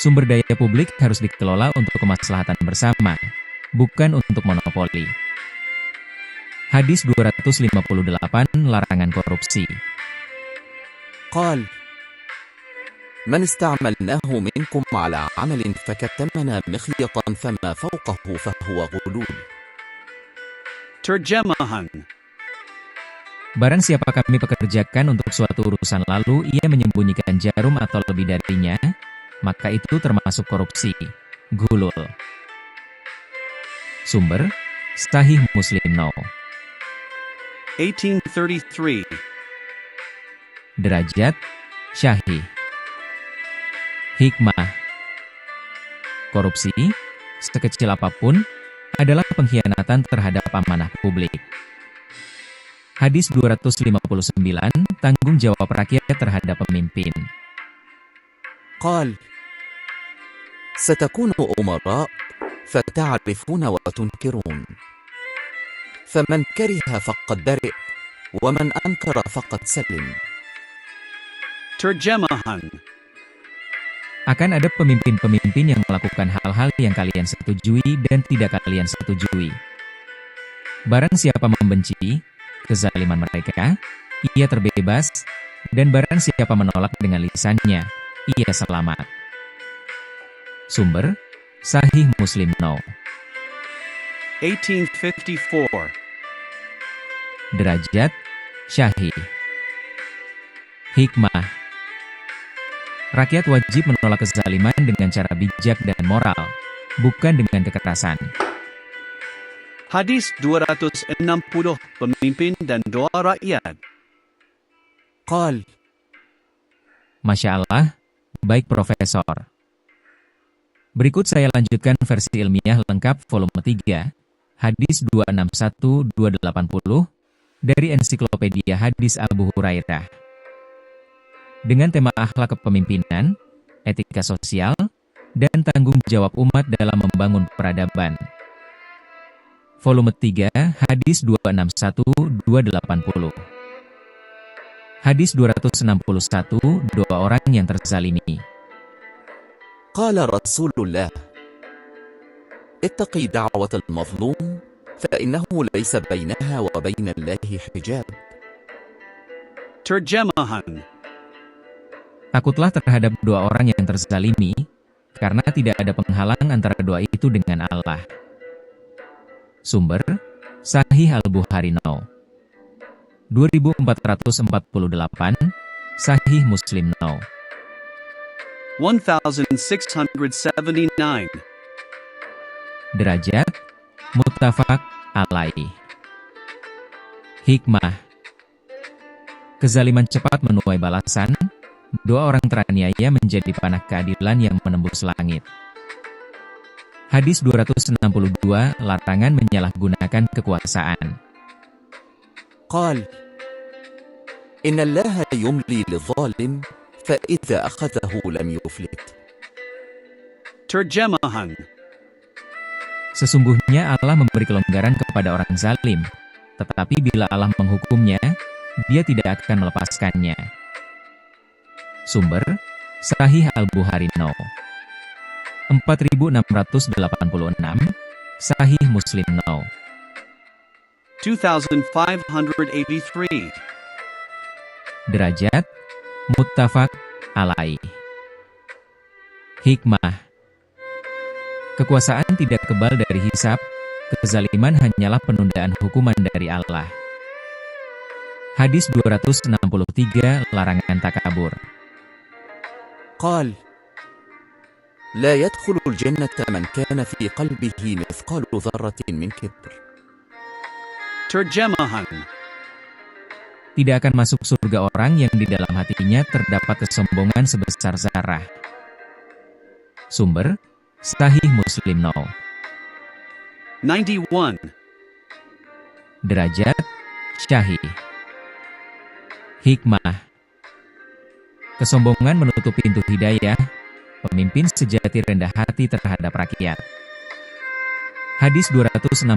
Sumber daya publik harus dikelola untuk kemaslahatan bersama, bukan untuk monopoli. Hadis 258, larangan korupsi. قال: من استعملناه منكم على عمل فكتمنا مخيطا فما فوقه فهو غلول. Terjemahan. Barang siapa kami pekerjakan untuk suatu urusan lalu ia menyembunyikan jarum atau lebih darinya, maka itu termasuk korupsi. Gulul. Sumber: Sahih Muslim No. 1833. Derajat: Syahih. Hikmah: korupsi, sekecil apapun, adalah pengkhianatan terhadap amanah publik. Hadis 259, tanggung jawab rakyat terhadap pemimpin. قال: ستكون أمراء فتعرفون وتنكرون، فمن كره فقد برئ ومن أنكر فقد سلم. Terjemahan. Akan ada pemimpin-pemimpin yang melakukan hal-hal yang kalian setujui dan tidak kalian setujui. Barang siapa membenci kezaliman mereka, ia terbebas, dan barang siapa menolak dengan lisannya, ia selamat. Sumber: Sahih Muslim No. 1854. Derajat: Syahih. Hikmah: rakyat wajib menolak kezaliman dengan cara bijak dan moral, bukan dengan kekerasan. Hadis 260. Pemimpin dan doa rakyat. قال: Masya Allah, baik Profesor. Berikut saya lanjutkan versi ilmiah lengkap volume 3, hadis 261-280, dari Ensiklopedia Hadis Abu Hurairah. Dengan tema akhlak kepemimpinan, etika sosial, dan tanggung jawab umat dalam membangun peradaban. Volume 3, hadis 261-280. Hadis 261, doa orang yang terzalimi. قال رسول الله: اتقي دعوة المظلوم فإنه ليس بينها وبين الله حجاب. Terjemahan. Takutlah terhadap doa orang yang terzalimi, karena tidak ada penghalang antara doa itu dengan Allah. Sumber: Sahih Al-Bukhari No. 2448, Sahih Muslim No. 1679. Derajat: Muttafaq alaih. Hikmah: kezaliman cepat menuai balasan, doa orang teraniaya menjadi panah keadilan yang menembus langit. Hadis 262, larangan menyalahgunakan kekuasaan. قال: إن الله يملي للظالم فإذا أخذه لم يفلت. Terjemahan. Sesungguhnya Allah memberi kelonggaran kepada orang zalim, tetapi bila Allah menghukumnya, dia tidak akan melepaskannya. Sumber: Sahih Al-Bukhari No. 4686, Sahih Muslim No. 2583. Derajat: Muttafaq alaih. Hikmah: kekuasaan tidak kebal dari hisab, kezaliman hanyalah penundaan hukuman dari Allah. Hadis 263, larangan takabur. قال: لا يدخل الجنة من كان في قلبه مثقال ذرة من كبر. Terjemahan. Tidak akan masuk surga orang yang di dalam hatinya terdapat kesombongan sebesar zarah. Sumber: Sahih Muslim No. 91. Derajat: Syahih. Hikmah: kesombongan menutup pintu hidayah, pemimpin sejati rendah hati terhadap rakyat. Hadis 264,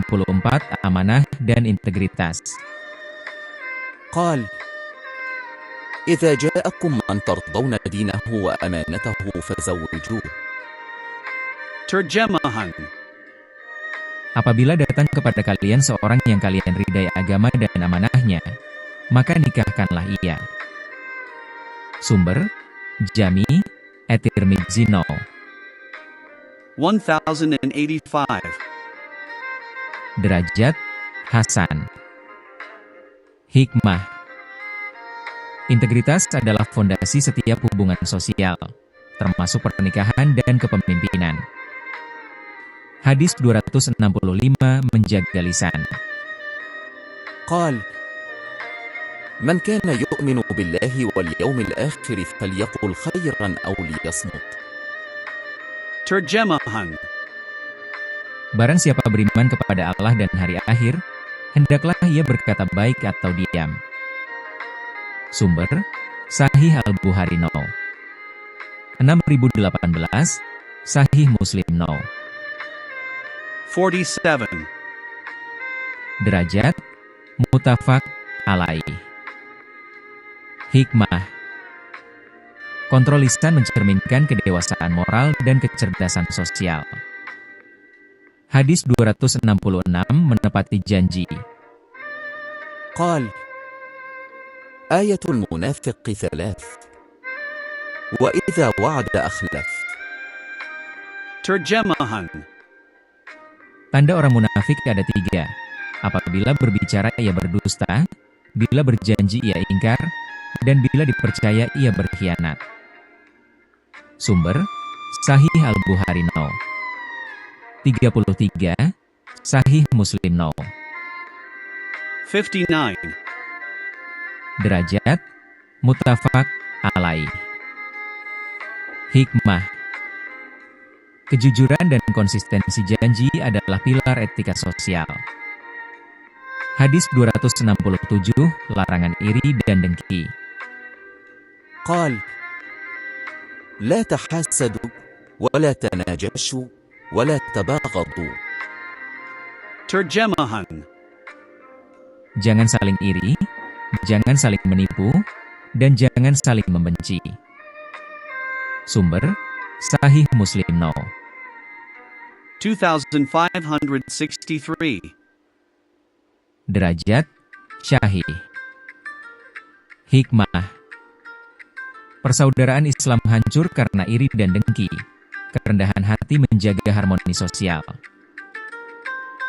amanah dan integritas. قال: إذا جاءكم من ترضون دينه وأمانته فزوجوه. Terjemahan. Apabila datang kepada kalian seorang yang kalian ridai agama dan amanahnya, maka nikahkanlah ia. Sumber: Jami at-Tirmidzi No. 1085. Derajat: Hasan. Hikmah. Integritas adalah fondasi setiap hubungan sosial, termasuk pernikahan dan kepemimpinan. Hadis 265 menjaga lisan. قال: من كان يؤمن بالله واليوم الآخر فليقل خيرا أو ليصمت. Terjemahan. Barang siapa beriman kepada Allah dan hari akhir, hendaklah ia berkata baik atau diam. Sumber: Sahih Al-Bukhari No. 6018, Sahih Muslim No. 47. Derajat muttafaq alaih. Hikmah. Kontrol lisan mencerminkan kedewasaan moral dan kecerdasan sosial. Hadis 266 menepati janji. قال: آية المنافق 3: وإذا وعد أخلف. Terjemahan. Tanda orang munafik ada 3. Apabila berbicara ia berdusta, bila berjanji ia ingkar, dan bila dipercaya ia berkhianat. Sumber: Sahih Al-Bukhari No. 33, Sahih Muslim No. 59. Derajat muttafaq alaih. Hikmah. Kejujuran dan konsistensi janji adalah pilar etika sosial. Hadis 267, larangan iri dan dengki. قال: لا تحاسدوا ولا تناجشوا ولا تباغضوا. Terjemahan. Jangan saling iri, jangan saling menipu, dan jangan saling membenci. Sumber: Sahih Muslim No. 2563. Derajat syahih. Hikmah. Persaudaraan Islam hancur karena iri dan dengki. Kerendahan hati menjaga harmoni sosial.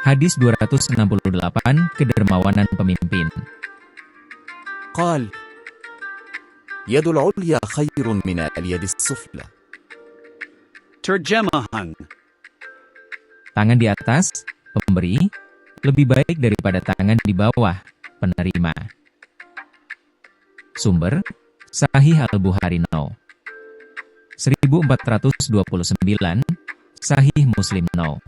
Hadis 268, kedermawanan pemimpin. قال: يد العليا خير من اليد السفلى. Terjemahan. Tangan di atas, pemberi, lebih baik daripada tangan di bawah, penerima. Sumber: Sahih Al-Bukhari No. 1429, Sahih Muslim No.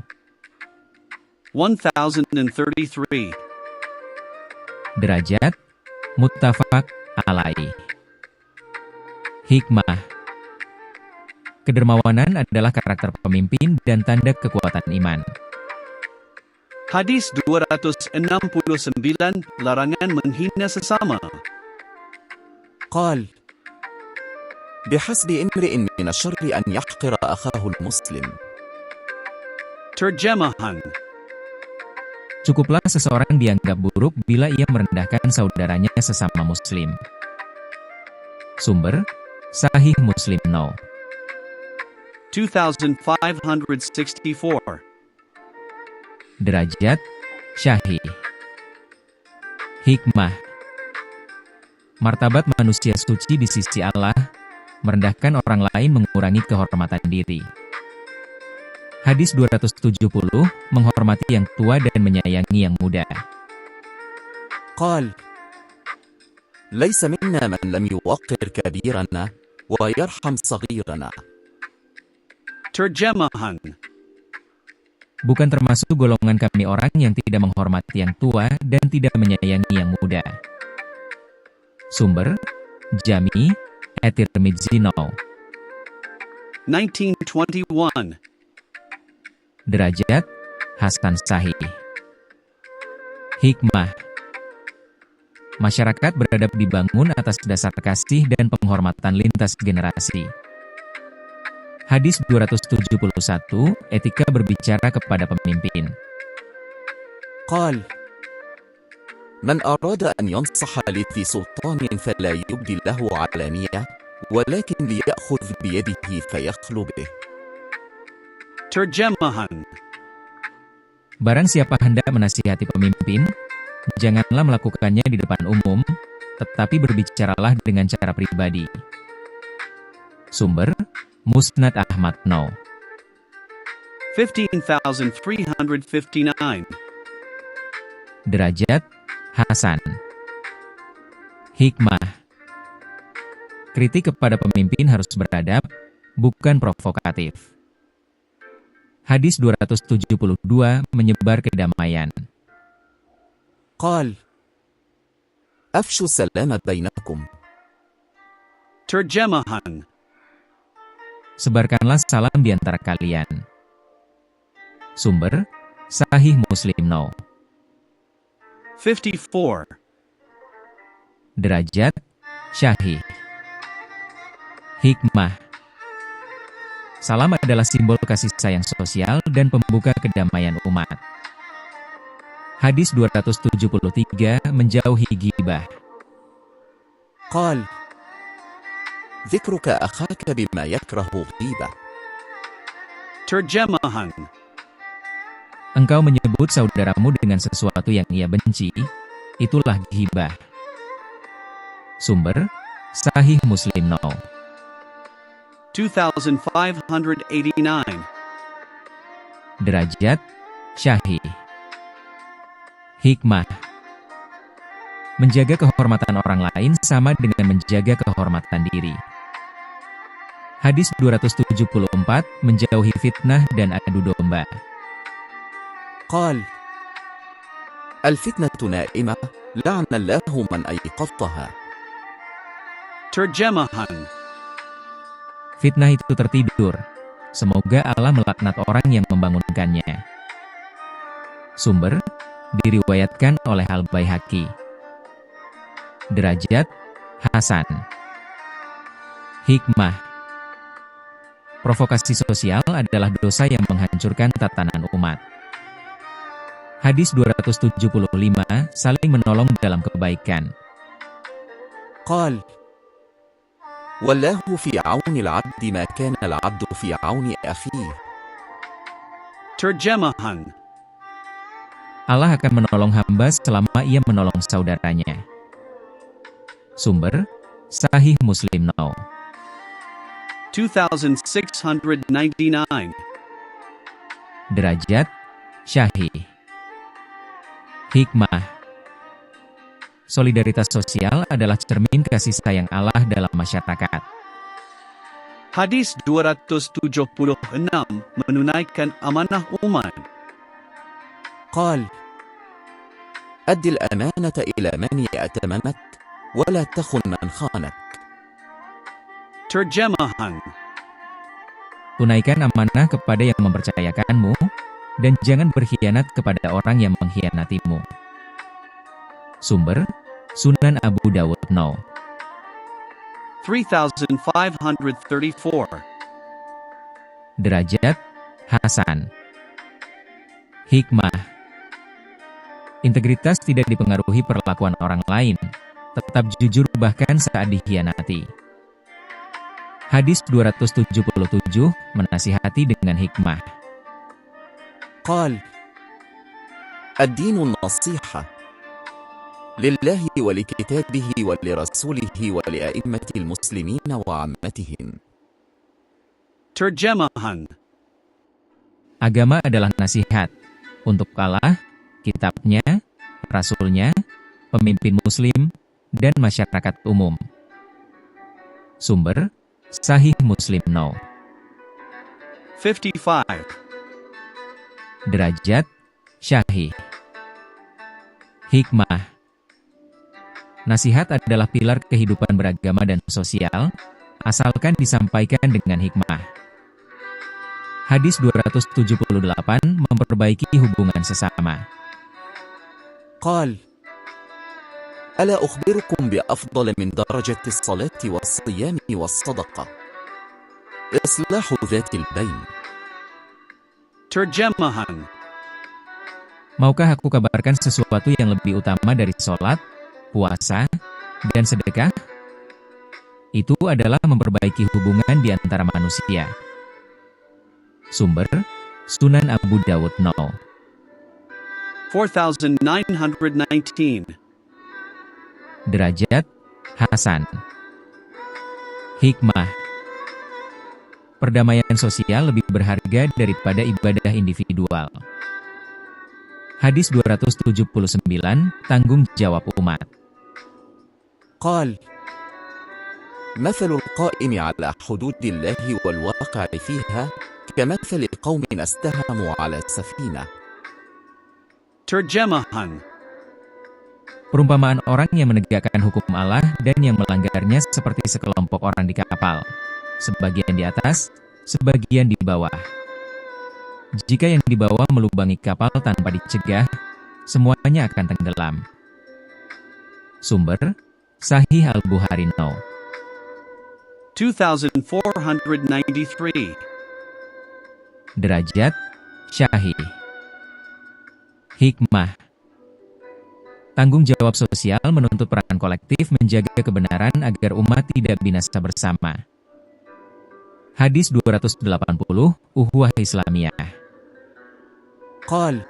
1033. Derajat muttafaq alaih. Hikmah. Kedermawanan adalah karakter pemimpin dan tanda kekuatan iman. Hadis 269, larangan menghina sesama. قال: بحسب امرئ من الشر أن يحقر أخاه المسلم. Terjemahan. Cukuplah seseorang dianggap buruk bila ia merendahkan saudaranya sesama muslim. Sumber: Sahih Muslim No. 2564. Derajat syahih. Hikmah. Martabat manusia suci di sisi Allah, merendahkan orang lain mengurangi kehormatan diri. Hadis 270, menghormati yang tua dan menyayangi yang muda. قال: ليس منا من لم يوقر كبيرنا ويرحم صغيرنا. Terjemahan. Bukan termasuk golongan kami orang yang tidak menghormati yang tua dan tidak menyayangi yang muda. Sumber: Jami, At-Tirmidzi No. 1921. Derajat hasan sahih. Hikmah. Masyarakat beradab dibangun atas dasar kasih dan penghormatan lintas generasi. Hadis 271, etika berbicara kepada pemimpin. قال: من أراد أن ينصح لذي سلطان فلا يبدي له علانية ولكن ليأخذ بيده فيخلو به. Terjemahan. Barang siapa hendak menasihati pemimpin, janganlah melakukannya di depan umum, tetapi berbicaralah dengan cara pribadi. Sumber, Musnad Ahmad No. 15,359. Derajat, Hasan. Hikmah. Kritik kepada pemimpin harus beradab, bukan provokatif. Hadis 272 menyebar kedamaian. قال: أفشوا السلام بينكم. Terjemahan. Sebarkanlah salam di antara kalian. Sumber, Sahih Muslim No. 54. Derajat, Syahih. Hikmah. Salam adalah simbol kasih sayang sosial dan pembuka kedamaian umat. Hadis 273 menjauhi ghibah. قال: ذكرك أخاك بما يكره غيبة. Terjemahan. Engkau menyebut saudaramu dengan sesuatu yang ia benci, itulah ghibah. Sumber, Sahih Muslim No. 2,589. Derajat, Syahih. Hikmah. Menjaga kehormatan orang lain sama dengan menjaga kehormatan diri. Hadis 274 menjauhi fitnah dan adu domba. قال: الفتنة نائمة لعن الله من أيقظها. Terjemahan. Fitnah itu tertidur. Semoga Allah melaknat orang yang membangunkannya. Sumber, diriwayatkan oleh Al-Baihaqi. Derajat, Hasan. Hikmah. Provokasi sosial adalah dosa yang menghancurkan tatanan umat. Hadis 275 saling menolong dalam kebaikan. قال: والله في عون العبد ما كان العبد في عون أخيه. Terjemahan. Allah akan menolong hamba selama ia menolong saudaranya. Sumber, Sahih Muslim No. 2,699. Derajat, Syahih. Hikmah. Solidaritas sosial adalah cermin kasih sayang Allah dalam masyarakat. Hadis 276 menunaikan amanah umat. قال: أد الأمانة إلى من يأتمنك ولا تخن من خانك. Terjemahan. Tunaikan amanah kepada yang mempercayakanmu, dan jangan berkhianat kepada orang yang mengkhianatimu. Sumber, Sunan Abu Dawud No. 3,534. Derajat, Hasan. Hikmah. Integritas tidak dipengaruhi perlakuan orang lain, tetap jujur bahkan saat dikhianati. Hadis 277 menasihati dengan hikmah. قال: الدين النصيحة لله ولكتابه ولرسوله ولأئمة المسلمين وعامتهم. Terjemahan. Agama adalah nasihat untuk Allah, kitabnya, rasulnya, pemimpin muslim, dan masyarakat umum. Sumber, Sahih Muslim No. 55. Derajat, Syahih. Hikmah. Nasihat adalah pilar kehidupan beragama dan sosial, asalkan disampaikan dengan hikmah. Hadis 278 memperbaiki hubungan sesama. قال: ألا أخبركم بأفضل من درجة الصلاة والصيام والصدقة إصلاح ذات البين. Terjemahan. Maukah aku kabarkan sesuatu yang lebih utama dari sholat, puasa, dan sedekah? Itu adalah memperbaiki hubungan di antara manusia. Sumber, Sunan Abu Dawud No. 4919. Derajat Hasan. Hikmah. Perdamaian sosial lebih berharga daripada ibadah individual. Hadis 279, tanggung jawab umat. قال: مثل القائم على حدود الله والواقع فيها كمثل قوم استهموا على السفينة. Terjemahan. Perumpamaan orang yang menegakkan hukum Allah dan yang melanggarnya seperti sekelompok orang di kapal. Sebagian di atas, sebagian di bawah. Jika yang di bawah melubangi kapal tanpa dicegah, semuanya akan tenggelam. Sumber: Sahih Al-Bukhari No. 2493. Derajat Syahih. Hikmah. Tanggung jawab sosial menuntut peran kolektif menjaga kebenaran agar umat tidak binasa bersama. Hadis 280, Ukhuwah Islamiyah. قال: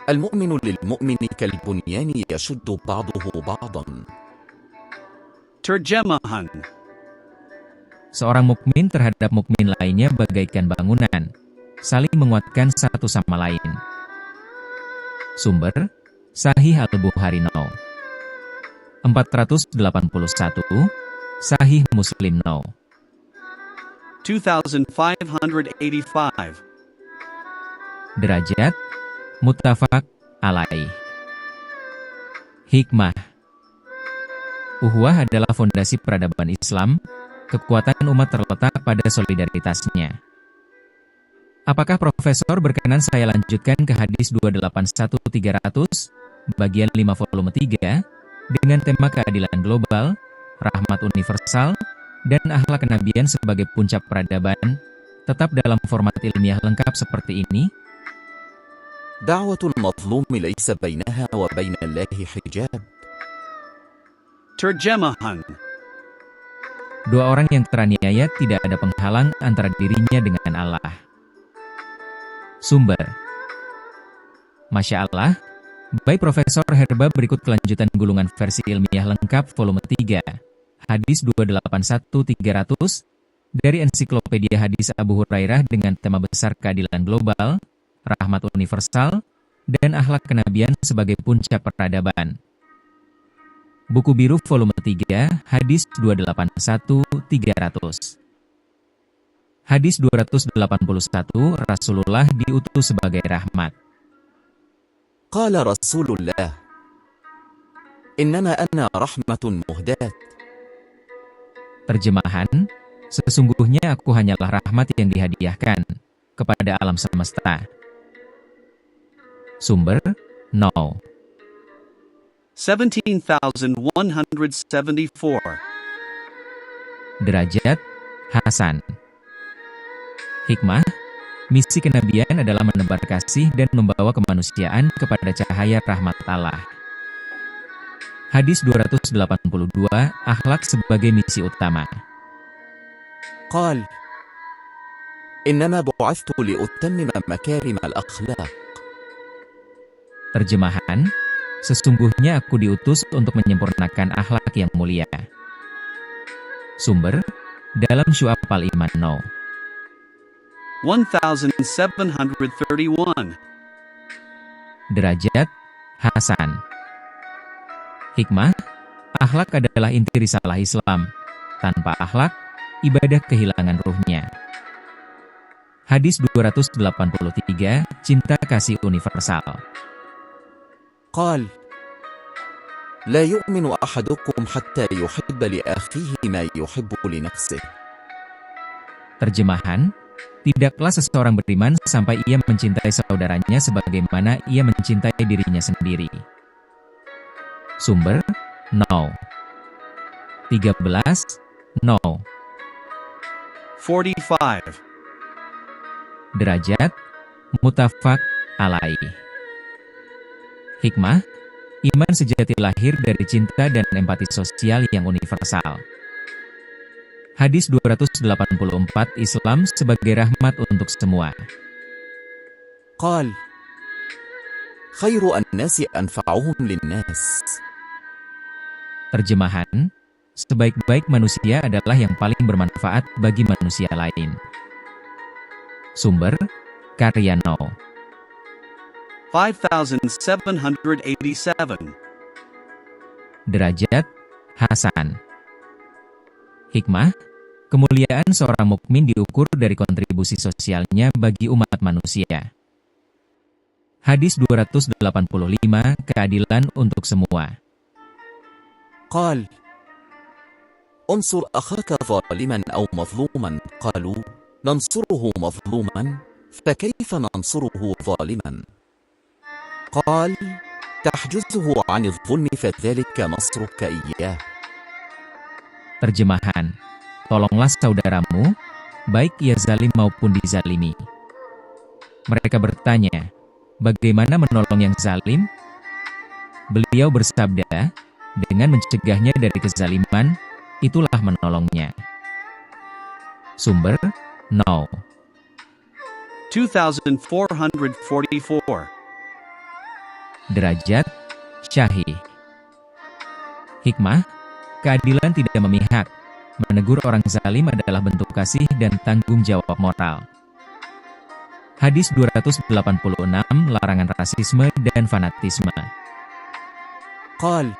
المؤمن للمؤمن كالبنيان يشد بعضه بعضا. Terjemahan. Seorang mukmin terhadap mukmin lainnya bagaikan bangunan, saling menguatkan satu sama lain. Sumber: Sahih Al-Bukhari No. 481, Sahih Muslim No. 2585. Derajat Muttafaq alaih. Hikmah. Ukhuwah adalah fondasi peradaban Islam. Kekuatan umat terletak pada solidaritasnya. Apakah Profesor berkenan saya lanjutkan ke hadis 281300, bagian 5 volume 3, dengan tema keadilan global, rahmat universal, dan akhlak kenabian sebagai puncak peradaban, tetap dalam format ilmiah lengkap seperti ini? دعوة المظلوم ليس بينها وبين الله حجاب. Terjemahan. Dua orang yang teraniaya tidak ada penghalang antara dirinya dengan Allah. Sumber: Masya Allah, by Profesor Herba. Berikut kelanjutan gulungan versi ilmiah lengkap volume 3, hadis 281300, dari ensiklopedia hadis Abu Hurairah dengan tema besar keadilan global, rahmat universal, dan akhlak kenabian sebagai puncak peradaban. Buku Biru volume 3, hadis 281300. Hadis 281, Rasulullah diutus sebagai rahmat. قال رسول الله: إنما أنا رحمة مهداة. Terjemahan: Sesungguhnya aku hanyalah rahmat yang dihadiahkan kepada alam semesta. Sumber: No. 17174. Derajat Hasan. Hikmah. Misi kenabian adalah menebar kasih dan membawa kemanusiaan kepada cahaya rahmat Allah. Hadis 282, akhlak sebagai misi utama. قال: إنما بعثت لأتمم مكارم الأخلاق. Terjemahan: Sesungguhnya aku diutus untuk menyempurnakan akhlak yang mulia. Sumber: dalam Syu'ab Al-Iman No. 1731. Derajat Hasan. Hikmah. Akhlak adalah inti risalah Islam. Tanpa akhlak, ibadah kehilangan ruhnya. Hadis 283, cinta kasih universal. قال: لا يؤمن أحدكم حتى يحب لأخيه ما يحب لنفسه. Terjemahan: tidaklah seseorang beriman sampai ia mencintai saudaranya sebagaimana ia mencintai dirinya sendiri. Sumber: No. 13, No. 45. Derajat Muttafaq alaih. Hikmah. Iman sejati lahir dari cinta dan empati sosial yang universal. Hadis 284, Islam sebagai rahmat untuk semua. قال: خير الناس أنفعهم للناس. Terjemahan, sebaik-baik manusia adalah yang paling bermanfaat bagi manusia lain. Sumber, Karyano. 5787. Derajat, Hasan. Hikmah, kemuliaan seorang mukmin diukur dari kontribusi sosialnya bagi umat manusia. Hadis 285, keadilan untuk semua. قال: انصر أخاك ظالما أو مظلوما. قالوا: ننصره مظلوما فكيف ننصره ظالما؟ قال: تحجزه عن الظلم فذلك نصرك إياه. Terjemahan, tolonglah saudaramu, baik ia zalim maupun dizalimi. Mereka bertanya, bagaimana menolong yang zalim? Beliau bersabda, dengan mencegahnya dari kezaliman, itulah menolongnya. Sumber, No. 2444. Derajat, Syahih. Hikmah, keadilan tidak memihak. Menegur orang zalim adalah bentuk kasih dan tanggung jawab moral. Hadis 286, larangan rasisme dan fanatisme. قال: